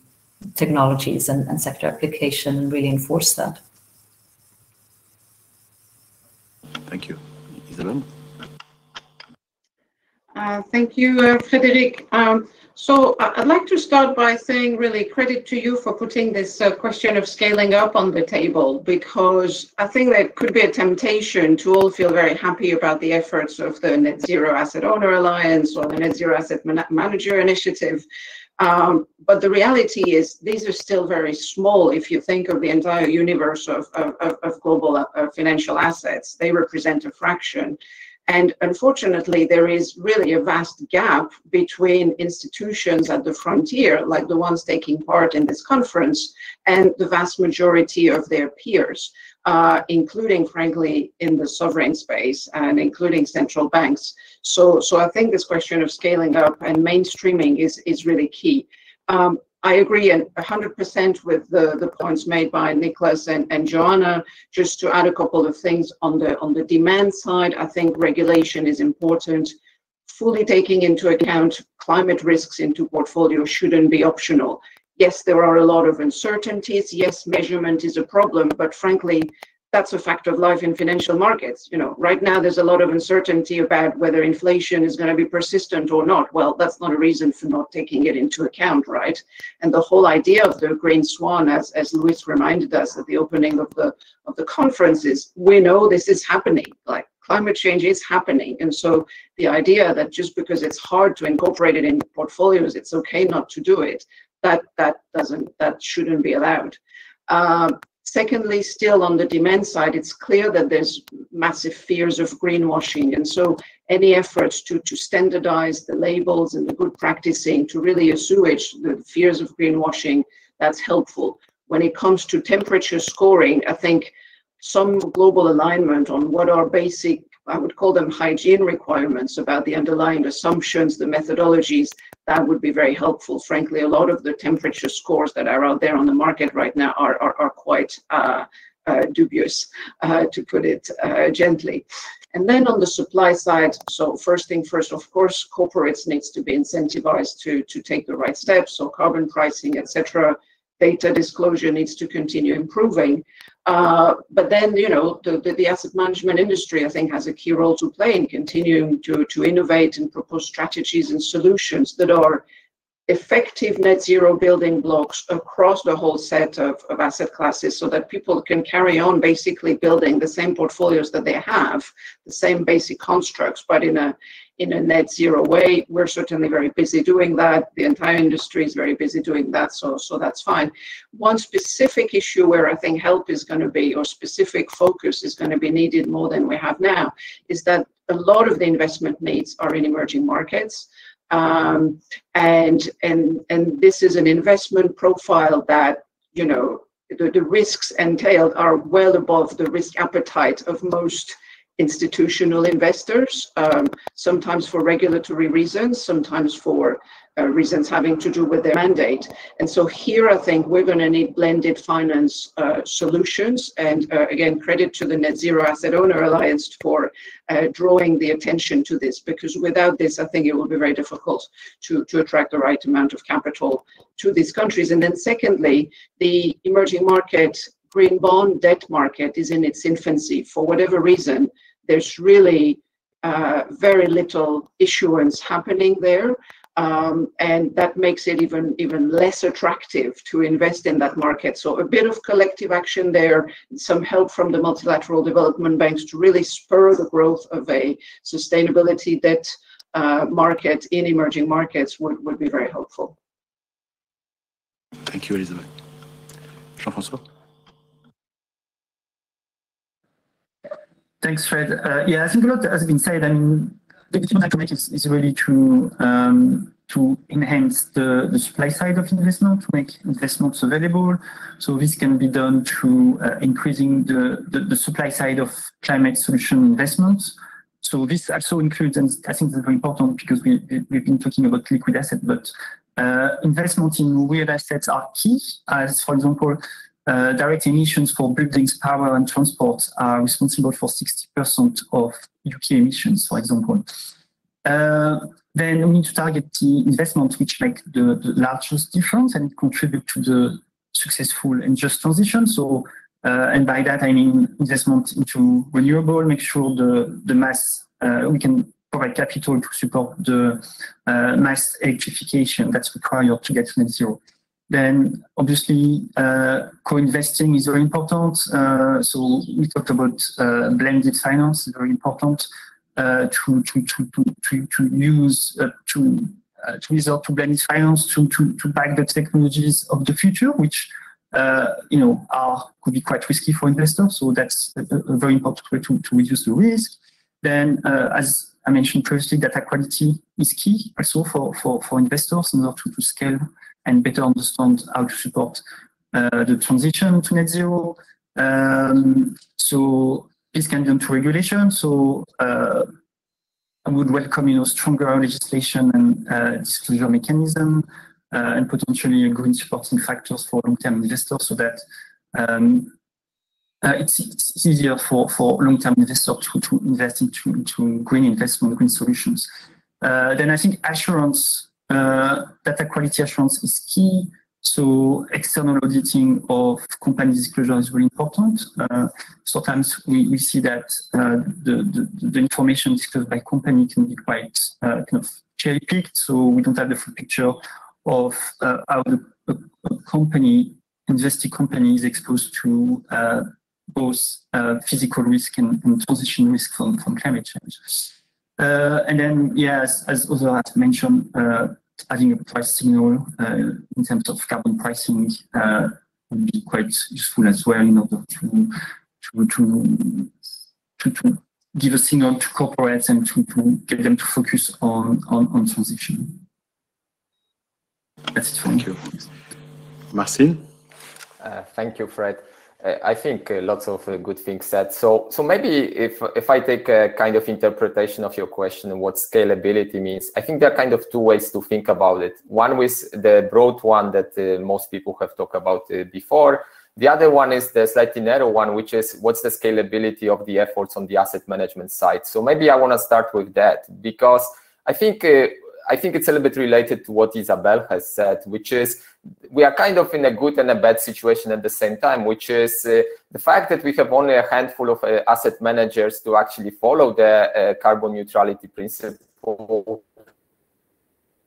technologies and sector application, and really enforce that. Thank you. Isabelle? Thank you, Frédéric. So I'd like to start by saying really credit to you for putting this question of scaling up on the table, because I think that could be a temptation to all feel very happy about the efforts of the Net Zero Asset Owner Alliance or the Net Zero Asset Manager Initiative. But the reality is these are still very small if you think of the entire universe of global financial assets. They represent a fraction. And unfortunately, there is really a vast gap between institutions at the frontier, like the ones taking part in this conference, and the vast majority of their peers, including, frankly, in the sovereign space and including central banks. So I think this question of scaling up and mainstreaming is really key. I agree 100% with the points made by Niklas and Johanna. Just to add a couple of things on the demand side, I think regulation is important. Fully taking into account climate risks into portfolio shouldn't be optional. Yes, there are a lot of uncertainties. Yes, measurement is a problem, but frankly, that's a fact of life in financial markets. Right now there's a lot of uncertainty about whether inflation is going to be persistent or not. Well, that's not a reason for not taking it into account, right? And the whole idea of the green swan, as Luis reminded us at the opening of the conference, is we know this is happening. Like, climate change is happening, and so the idea that just because it's hard to incorporate it in portfolios, it's okay not to do it. That shouldn't be allowed. Secondly, still on the demand side, it's clear that there's massive fears of greenwashing. And so any efforts to standardize the labels and the good practicing to really assuage the fears of greenwashing, that's helpful. When it comes to temperature scoring, I think some global alignment on what are basic, I would call them hygiene requirements about the underlying assumptions, the methodologies, that would be very helpful. Frankly, a lot of the temperature scores that are out there on the market right now are quite dubious, to put it gently. And then on the supply side, so first thing first, of course, corporates needs to be incentivized to take the right steps, so carbon pricing, etc. Data disclosure needs to continue improving. But then, the asset management industry, I think, has a key role to play in continuing to innovate and propose strategies and solutions that are effective net zero building blocks across the whole set of asset classes so that people can carry on basically building the same portfolios that they have, the same basic constructs, but in a net zero way. We're certainly very busy doing that. The entire industry is very busy doing that, so that's fine. One specific issue where I think help is going to be, or specific focus is going to be needed more than we have now, is that a lot of the investment needs are in emerging markets. And this is an investment profile that, you know, the risks entailed are well above the risk appetite of most institutional investors, sometimes for regulatory reasons, sometimes for reasons having to do with their mandate. And so here I think we're going to need blended finance solutions. And again, credit to the Net Zero Asset Owner Alliance for drawing the attention to this, because without this, I think it will be very difficult to attract the right amount of capital to these countries. And then secondly, the emerging market green bond debt market is in its infancy. For whatever reason, there's really very little issuance happening there. And that makes it even less attractive to invest in that market. So a bit of collective action there, some help from the multilateral development banks to really spur the growth of a sustainability debt market in emerging markets would be very helpful. Thank you, Isabelle. Jean-François? Thanks, Fred. Yeah, I think a lot has been said. I mean, the key point to make is really to enhance the supply side of investment, to make investments available. So this can be done through increasing the supply side of climate solution investments. So this also includes, and I think that's very important because we've been talking about liquid assets, but investment in real assets are key, as for example, direct emissions for buildings, power, and transport are responsible for 60% of UK emissions, for example. Then we need to target the investments which make the largest difference and contribute to the successful and just transition. So, and by that I mean investment into renewable, make sure the mass we can provide capital to support the mass electrification that's required to get to net zero. Then obviously co-investing is very important. So we talked about blended finance, very important to resort to blended finance to back the technologies of the future, which you know could be quite risky for investors. So that's a very important way to reduce the risk. Then as I mentioned previously, data quality is key also for investors in order to scale and better understand how to support the transition to net zero. So this can be done through regulation. So I would welcome stronger legislation and disclosure mechanism and potentially green supporting factors for long-term investors, so that it's easier for long-term investors to invest into green investment, green solutions. Then I think assurance. Data quality assurance is key. So external auditing of company disclosure is really important. Sometimes we see that the information disclosed by company can be quite kind of cherry-picked. So we don't have the full picture of how the company, invested company, is exposed to both physical risk and transition risk from climate change. And then, yes, as others have mentioned, having a price signal in terms of carbon pricing would be quite useful as well in order to give a signal to corporates and to get them to focus on transition. That's it for me. Thank you. Marcin? Thank you, Fred. I think lots of good things said. So maybe if I take a kind of interpretation of your question and what scalability means, I think there are kind of two ways to think about it. One is the broad one that most people have talked about before. The other one is the slightly narrow one, which is what's the scalability of the efforts on the asset management side. So maybe I want to start with that, because I think it's a little bit related to what Isabelle has said, which is we are kind of in a good and a bad situation at the same time, which is the fact that we have only a handful of asset managers to actually follow the carbon neutrality principle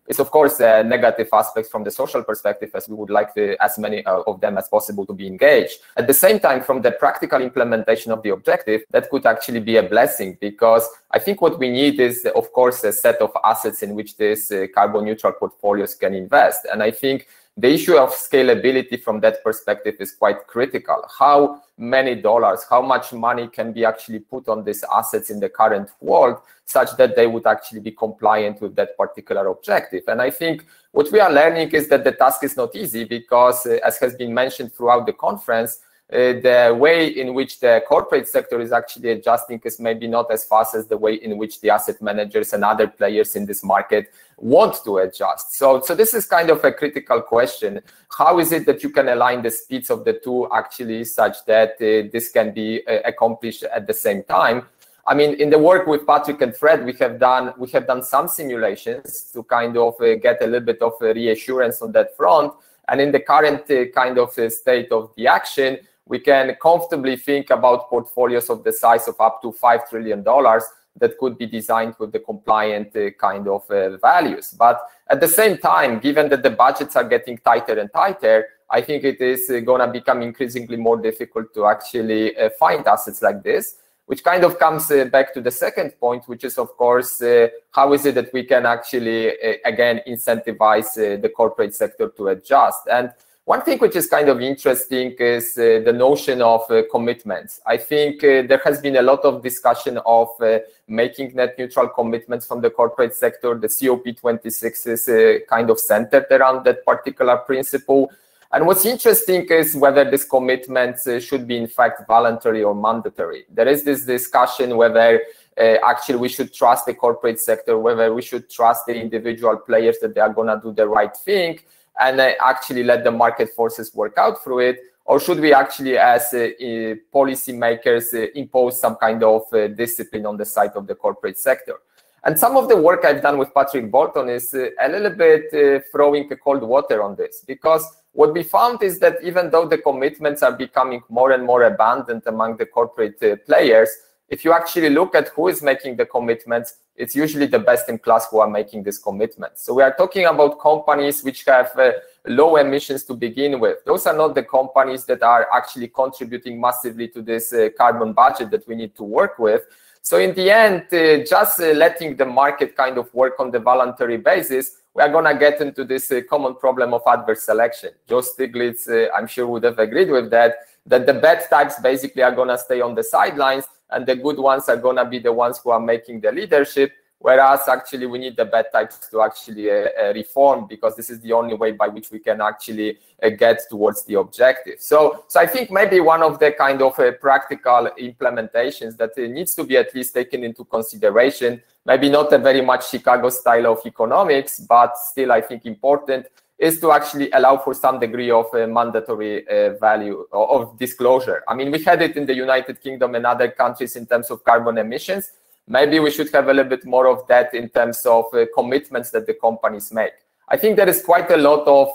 is of course a negative aspect from the social perspective, as we would like as many of them as possible to be engaged. At the same time, from the practical implementation of the objective, that could actually be a blessing, because I think what we need is, of course, a set of assets in which these carbon neutral portfolios can invest. And I think the issue of scalability from that perspective is quite critical. How many dollars, how much money can be actually put on these assets in the current world such that they would actually be compliant with that particular objective? And I think what we are learning is that the task is not easy, because as has been mentioned throughout the conference, the way in which the corporate sector is actually adjusting is maybe not as fast as the way in which the asset managers and other players in this market want to adjust. So this is kind of a critical question. How is it that you can align the speeds of the two actually such that this can be accomplished at the same time? I mean, in the work with Patrick and Fred, we have done some simulations to kind of get a little bit of reassurance on that front. And in the current kind of state of the action, we can comfortably think about portfolios of the size of up to $5 trillion that could be designed with the compliant kind of values. But at the same time, given that the budgets are getting tighter and tighter, I think it is going to become increasingly more difficult to actually find assets like this, which kind of comes back to the second point, which is, of course, how is it that we can actually, again, incentivize the corporate sector to adjust? And one thing which is kind of interesting is the notion of commitments. I think there has been a lot of discussion of making net neutral commitments from the corporate sector. The COP26 is kind of centered around that particular principle. And what's interesting is whether these commitments should be in fact voluntary or mandatory. There is this discussion whether actually we should trust the corporate sector, whether we should trust the individual players that they are going to do the right thing and actually let the market forces work out through it, or should we actually as policy makers impose some kind of discipline on the side of the corporate sector? And some of the work I've done with Patrick Bolton is a little bit throwing cold water on this, because what we found is that even though the commitments are becoming more and more abundant among the corporate players, if you actually look at who is making the commitments, it's usually the best in class who are making these commitments. So we are talking about companies which have low emissions to begin with. Those are not the companies that are actually contributing massively to this carbon budget that we need to work with. So in the end, just letting the market kind of work on the voluntary basis, we are going to get into this common problem of adverse selection. Joe Stiglitz, I'm sure, would have agreed with that the bad types basically are going to stay on the sidelines, and the good ones are going to be the ones who are making the leadership, whereas actually we need the bad types to actually reform, because this is the only way by which we can actually get towards the objective. So I think maybe one of the kind of practical implementations that needs to be at least taken into consideration, maybe not a very much Chicago style of economics, but still I think important, is to actually allow for some degree of mandatory value of disclosure. I mean, we had it in the United Kingdom and other countries in terms of carbon emissions. Maybe we should have a little bit more of that in terms of commitments that the companies make. I think there is quite a lot of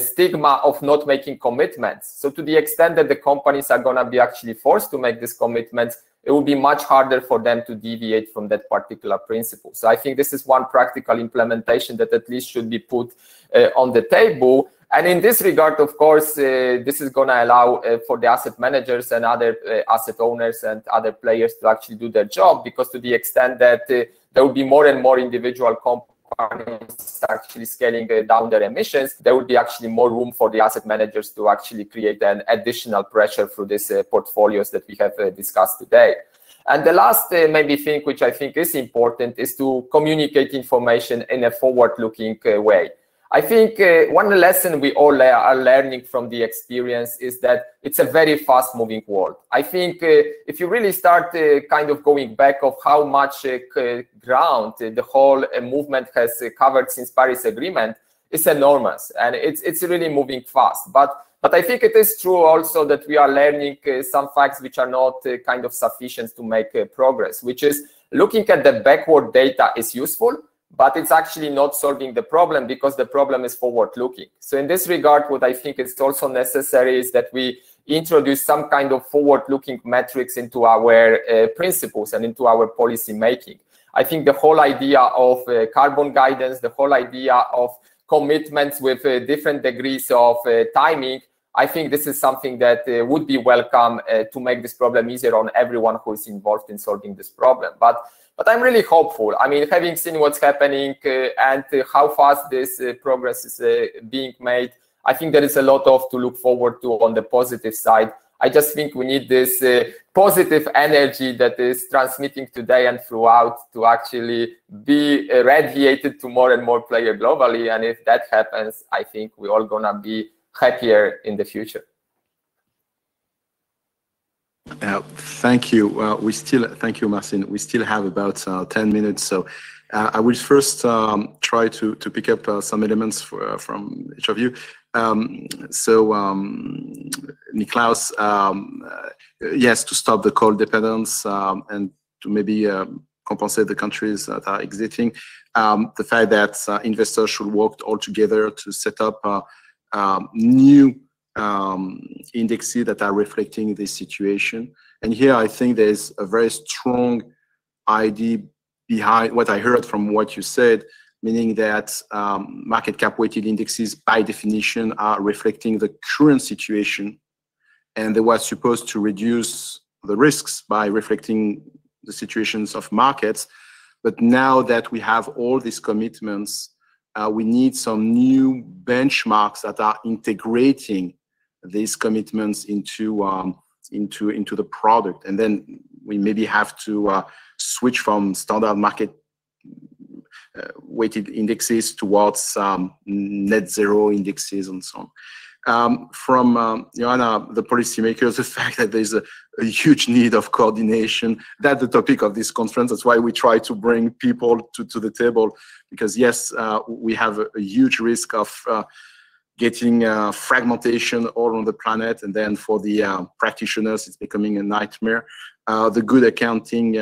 stigma of not making commitments. So to the extent that the companies are going to be actually forced to make these commitments, it will be much harder for them to deviate from that particular principle. So I think this is one practical implementation that at least should be put on the table. And in this regard, of course, this is going to allow for the asset managers and other asset owners and other players to actually do their job, because to the extent that there will be more and more individual companies actually scaling down their emissions, there would be actually more room for the asset managers to actually create an additional pressure through these portfolios that we have discussed today. And the last maybe thing which I think is important is to communicate information in a forward-looking way. I think one lesson we all are learning from the experience is that it's a very fast-moving world. I think if you really start kind of going back of how much ground the whole movement has covered since Paris Agreement, it's enormous, and it's really moving fast. But I think it is true also that we are learning some facts which are not kind of sufficient to make progress, which is looking at the backward data is useful, but it's actually not solving the problem, because the problem is forward-looking. So in this regard, what I think is also necessary is that we introduce some kind of forward-looking metrics into our principles and into our policy making. I think the whole idea of carbon guidance, the whole idea of commitments with different degrees of timing, I think this is something that would be welcome to make this problem easier on everyone who is involved in solving this problem. But I'm really hopeful. I mean, having seen what's happening and how fast this progress is being made, I think there is a lot to look forward to on the positive side. I just think we need this positive energy that is transmitting today and throughout to actually be radiated to more and more players globally. And if that happens, I think we're all gonna be happier in the future. Thank you. Thank you, Marcin. We still have about 10 minutes, so I will first try to pick up some elements from each of you. Niklas, yes, to stop the coal dependence and to maybe compensate the countries that are exiting. The fact that investors should work all together to set up new indexes that are reflecting this situation. And here I think there's a very strong idea behind what I heard from what you said, meaning that market cap weighted indexes by definition are reflecting the current situation, and they were supposed to reduce the risks by reflecting the situations of markets. But now that we have all these commitments, we need some new benchmarks that are integrating these commitments into the product, and then we maybe have to switch from standard market weighted indexes towards net zero indexes and so on. From Johanna, the policymakers, the fact that there's a huge need of coordination, that's the topic of this conference. That's why we try to bring people to the table, because yes, we have a huge risk of getting fragmentation all on the planet, and then for the practitioners, it's becoming a nightmare. The good accounting,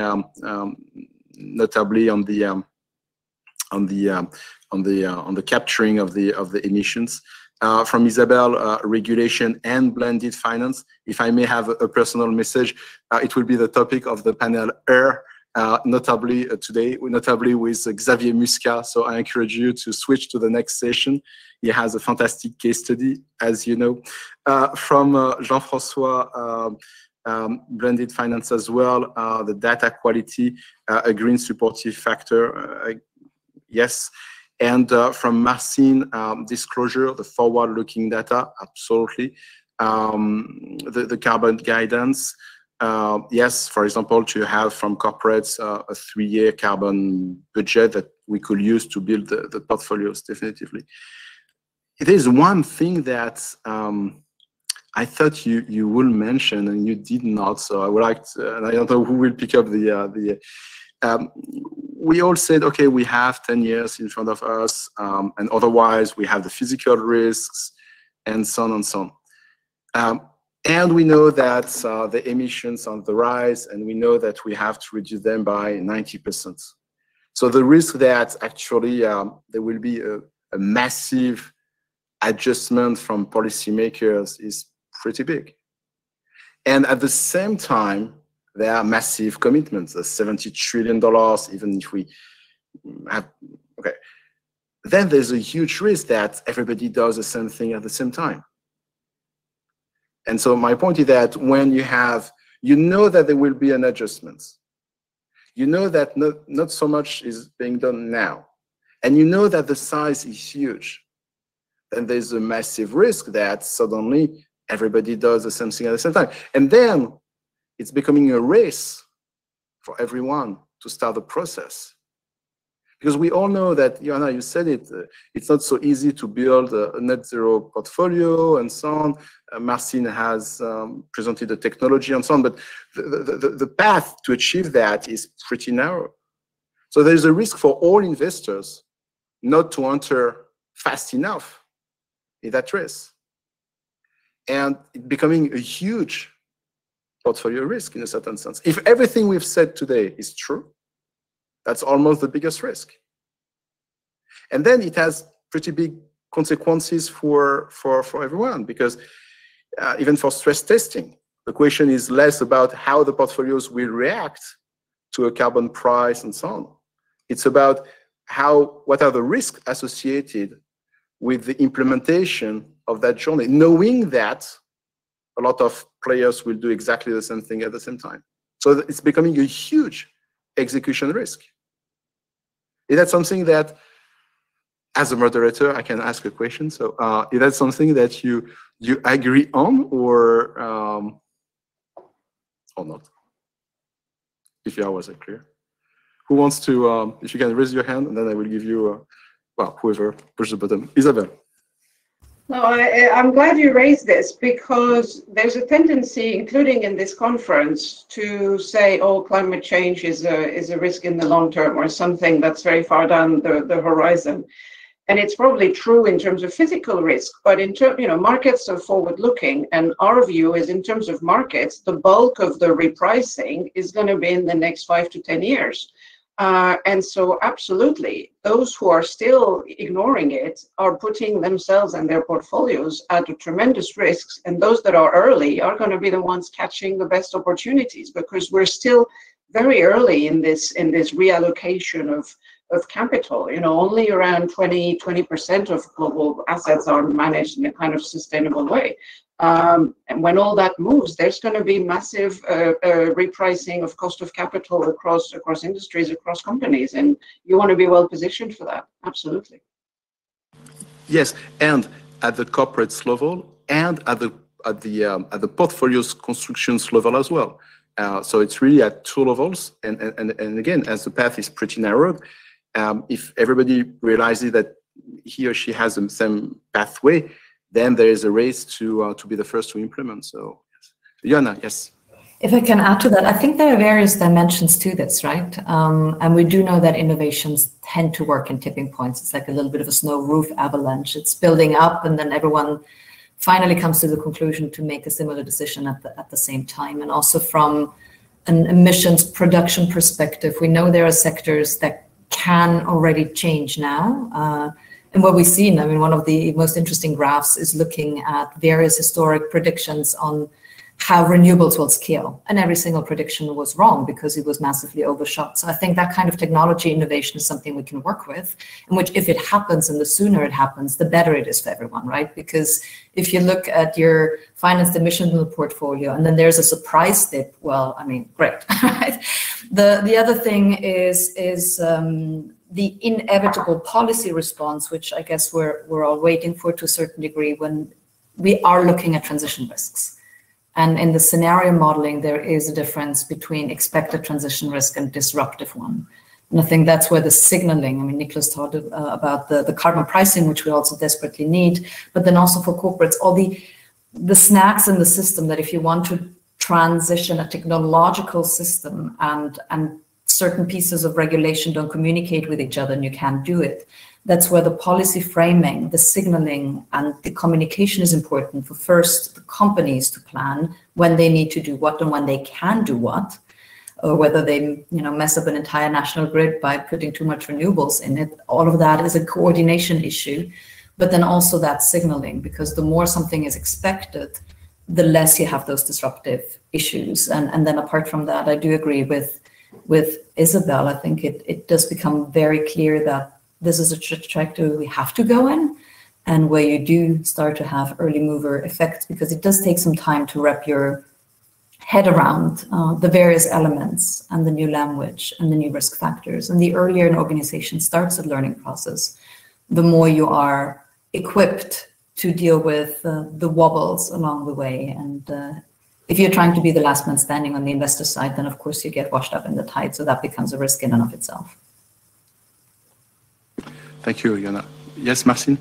notably on the capturing of the emissions. From Isabelle, regulation and blended finance. If I may have a personal message, it will be the topic of the panel Air, notably today, notably with Xavier Muscat. So I encourage you to switch to the next session. He has a fantastic case study, as you know. From Jean-François, blended finance as well, the data quality, a green supportive factor, yes. And from Marcin, disclosure, the forward-looking data, absolutely. The carbon guidance, yes, for example, to have from corporates a 3-year carbon budget that we could use to build the portfolios, definitively. It is one thing that I thought you will mention and you did not, so I would like to, and I don't know who will pick up we all said, okay, we have 10 years in front of us, and otherwise we have the physical risks and so on and so on. And we know that the emissions are on the rise, and we know that we have to reduce them by 90%. So the risk that actually there will be a massive adjustment from policymakers is pretty big. And at the same time, there are massive commitments, $70 trillion, even if we have, okay. Then there's a huge risk that everybody does the same thing at the same time. And so my point is that when you have, you know that there will be an adjustment. You know that not so much is being done now. And you know that the size is huge. Then there's a massive risk that suddenly everybody does the same thing at the same time. And then it's becoming a race for everyone to start the process. Because we all know that, Johanna, you said it, it's not so easy to build a net zero portfolio and so on. Marcin has presented the technology and so on, but the path to achieve that is pretty narrow. So there's a risk for all investors not to enter fast enough in that race. And it becoming a huge portfolio risk in a certain sense. If everything we've said today is true, that's almost the biggest risk. And then it has pretty big consequences for everyone, because even for stress testing, the question is less about how the portfolios will react to a carbon price and so on. It's about what are the risks associated with the implementation of that journey, knowing that a lot of players will do exactly the same thing at the same time. So it's becoming a huge execution risk. Is that something that, as a moderator, I can ask a question? So is that something that you agree on, or not? If I wasn't clear. Who wants to, if you can raise your hand, and then I will give you, well, whoever pushes the button. Isabelle. No, I'm glad you raised this, because there's a tendency, including in this conference, to say, oh, climate change is a risk in the long term, or something that's very far down the horizon. And it's probably true in terms of physical risk, but in terms, markets are forward-looking, and our view is, in terms of markets, the bulk of the repricing is going to be in the next 5 to 10 years. And so, absolutely, those who are still ignoring it are putting themselves and their portfolios at tremendous risks, and those that are early are going to be the ones catching the best opportunities, because we're still very early in this reallocation of capital. Only around 20% of global assets are managed in a kind of sustainable way. And when all that moves, there's going to be massive repricing of cost of capital across industries, across companies, and you want to be well positioned for that. Absolutely. Yes, and at the corporates level, and at the portfolios constructions level as well. So it's really at two levels, and again, as the path is pretty narrowed, if everybody realizes that he or she has the same pathway, then there is a race to be the first to implement. So, Johanna, yes. If I can add to that, I think there are various dimensions to this, right? And we do know that innovations tend to work in tipping points. It's like a little bit of a snow roof avalanche. It's building up, and then everyone finally comes to the conclusion to make a similar decision at the same time. And also from an emissions production perspective, we know there are sectors that can already change now. And what we've seen, I mean, one of the most interesting graphs is looking at various historic predictions on how renewables will scale. And every single prediction was wrong because it was massively overshot. So I think that kind of technology innovation is something we can work with, in which if it happens and the sooner it happens, the better it is for everyone, right? Because if you look at your financed emission portfolio and then there's a surprise dip, well, I mean, great, right? The other thing is the inevitable policy response, which I guess we're all waiting for to a certain degree when we are looking at transition risks. And in the scenario modeling, there is a difference between expected transition risk and disruptive one. And I think that's where the signaling, I mean, Niklas talked about the carbon pricing, which we also desperately need, but then also for corporates, all the snacks in the system that if you want to transition a technological system and certain pieces of regulation don't communicate with each other and you can't do it. That's where the policy framing, the signaling, and the communication is important for first the companies to plan when they need to do what and when they can do what, or whether they mess up an entire national grid by putting too much renewables in it. All of that is a coordination issue, but then also that signaling, because the more something is expected, the less you have those disruptive issues. And then apart from that, I do agree with Isabelle. I think it does become very clear that this is a trajectory we have to go in, and where you do start to have early mover effects, because it does take some time to wrap your head around the various elements and the new language and the new risk factors. And the earlier an organization starts the learning process, the more you are equipped to deal with the wobbles along the way. And if you're trying to be the last man standing on the investor side, then of course you get washed up in the tide. So that becomes a risk in and of itself. Thank you, Johanna. Yes, Marcin?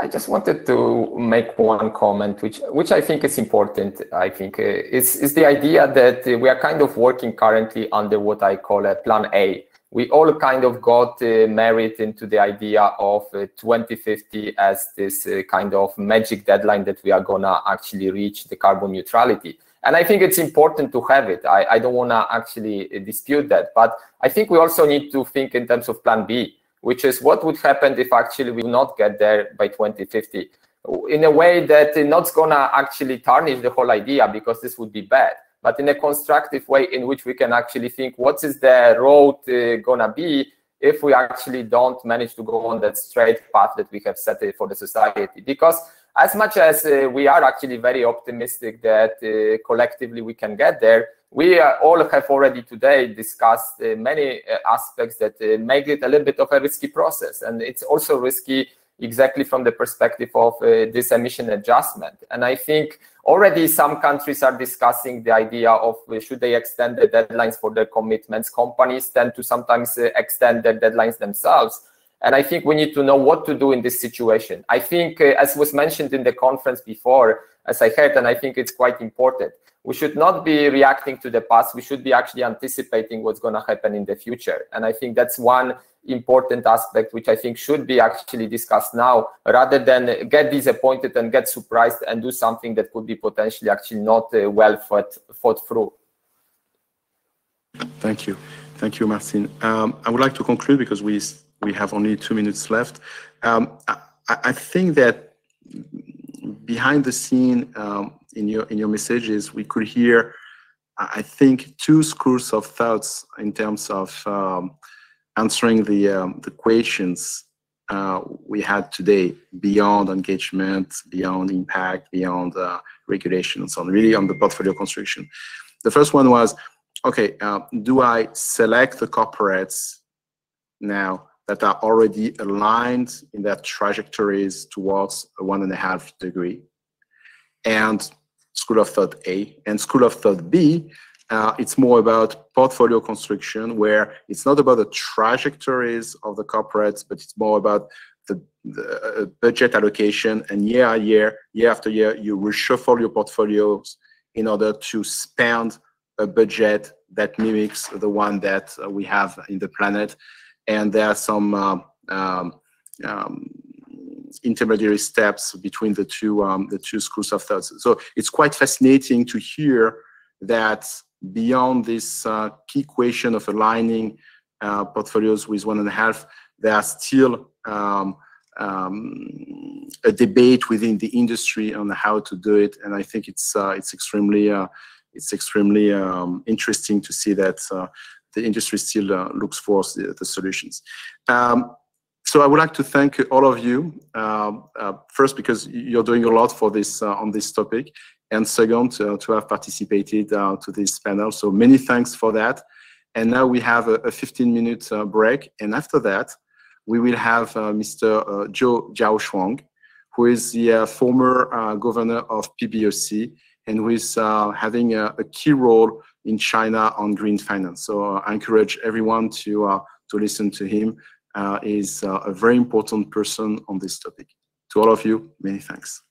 I just wanted to make one comment, which I think is important. I think is the idea that we are kind of working currently under what I call a plan A. We all kind of got married into the idea of 2050 as this kind of magic deadline that we are gonna actually reach the carbon neutrality. And I think it's important to have it. I don't wanna actually dispute that, but I think we also need to think in terms of plan B, which is what would happen if actually we do not get there by 2050, in a way that not gonna actually tarnish the whole idea, because this would be bad, but in a constructive way in which we can actually think what is the road gonna be if we actually don't manage to go on that straight path that we have set for the society. Because as much as we are actually very optimistic that collectively we can get there, we all have already today discussed many aspects that make it a little bit of a risky process. And it's also risky exactly from the perspective of this emission adjustment. And I think already some countries are discussing the idea of should they extend the deadlines for their commitments. Companies tend to sometimes extend their deadlines themselves. And I think we need to know what to do in this situation. I think, as was mentioned in the conference before, as I heard, and I think it's quite important, we should not be reacting to the past. We should be actually anticipating what's going to happen in the future. And I think that's one important aspect which I think should be actually discussed now, rather than get disappointed and get surprised and do something that could be potentially actually not well thought through. Thank you. Thank you, Marcin. I would like to conclude because we have only 2 minutes left. I think that behind the scene in your messages, we could hear, I think, two schools of thoughts in terms of answering the questions we had today beyond engagement, beyond impact, beyond regulation, and so on, really on the portfolio construction. The first one was, okay, do I select the corporates now that are already aligned in their trajectories towards a 1.5 degree? And school of thought A. And school of thought B, it's more about portfolio construction, where it's not about the trajectories of the corporates, but it's more about the budget allocation, and year after year, you reshuffle your portfolios in order to spend a budget that mimics the one that we have in the planet. And there are some intermediary steps between the two schools of thoughts. So it's quite fascinating to hear that beyond this key question of aligning portfolios with 1.5, there are still a debate within the industry on how to do it, and I think it's extremely interesting to see that the industry still looks for the solutions. So I would like to thank all of you. First, because you're doing a lot for this on this topic, and second, to have participated to this panel. So many thanks for that. And now we have a 15-minute break, and after that, we will have Mr. Zhou Jiaoshuang, who is the former governor of PBOC, and who is having a key role in China on green finance. So I encourage everyone to listen to him. He's a very important person on this topic. To all of you, many thanks.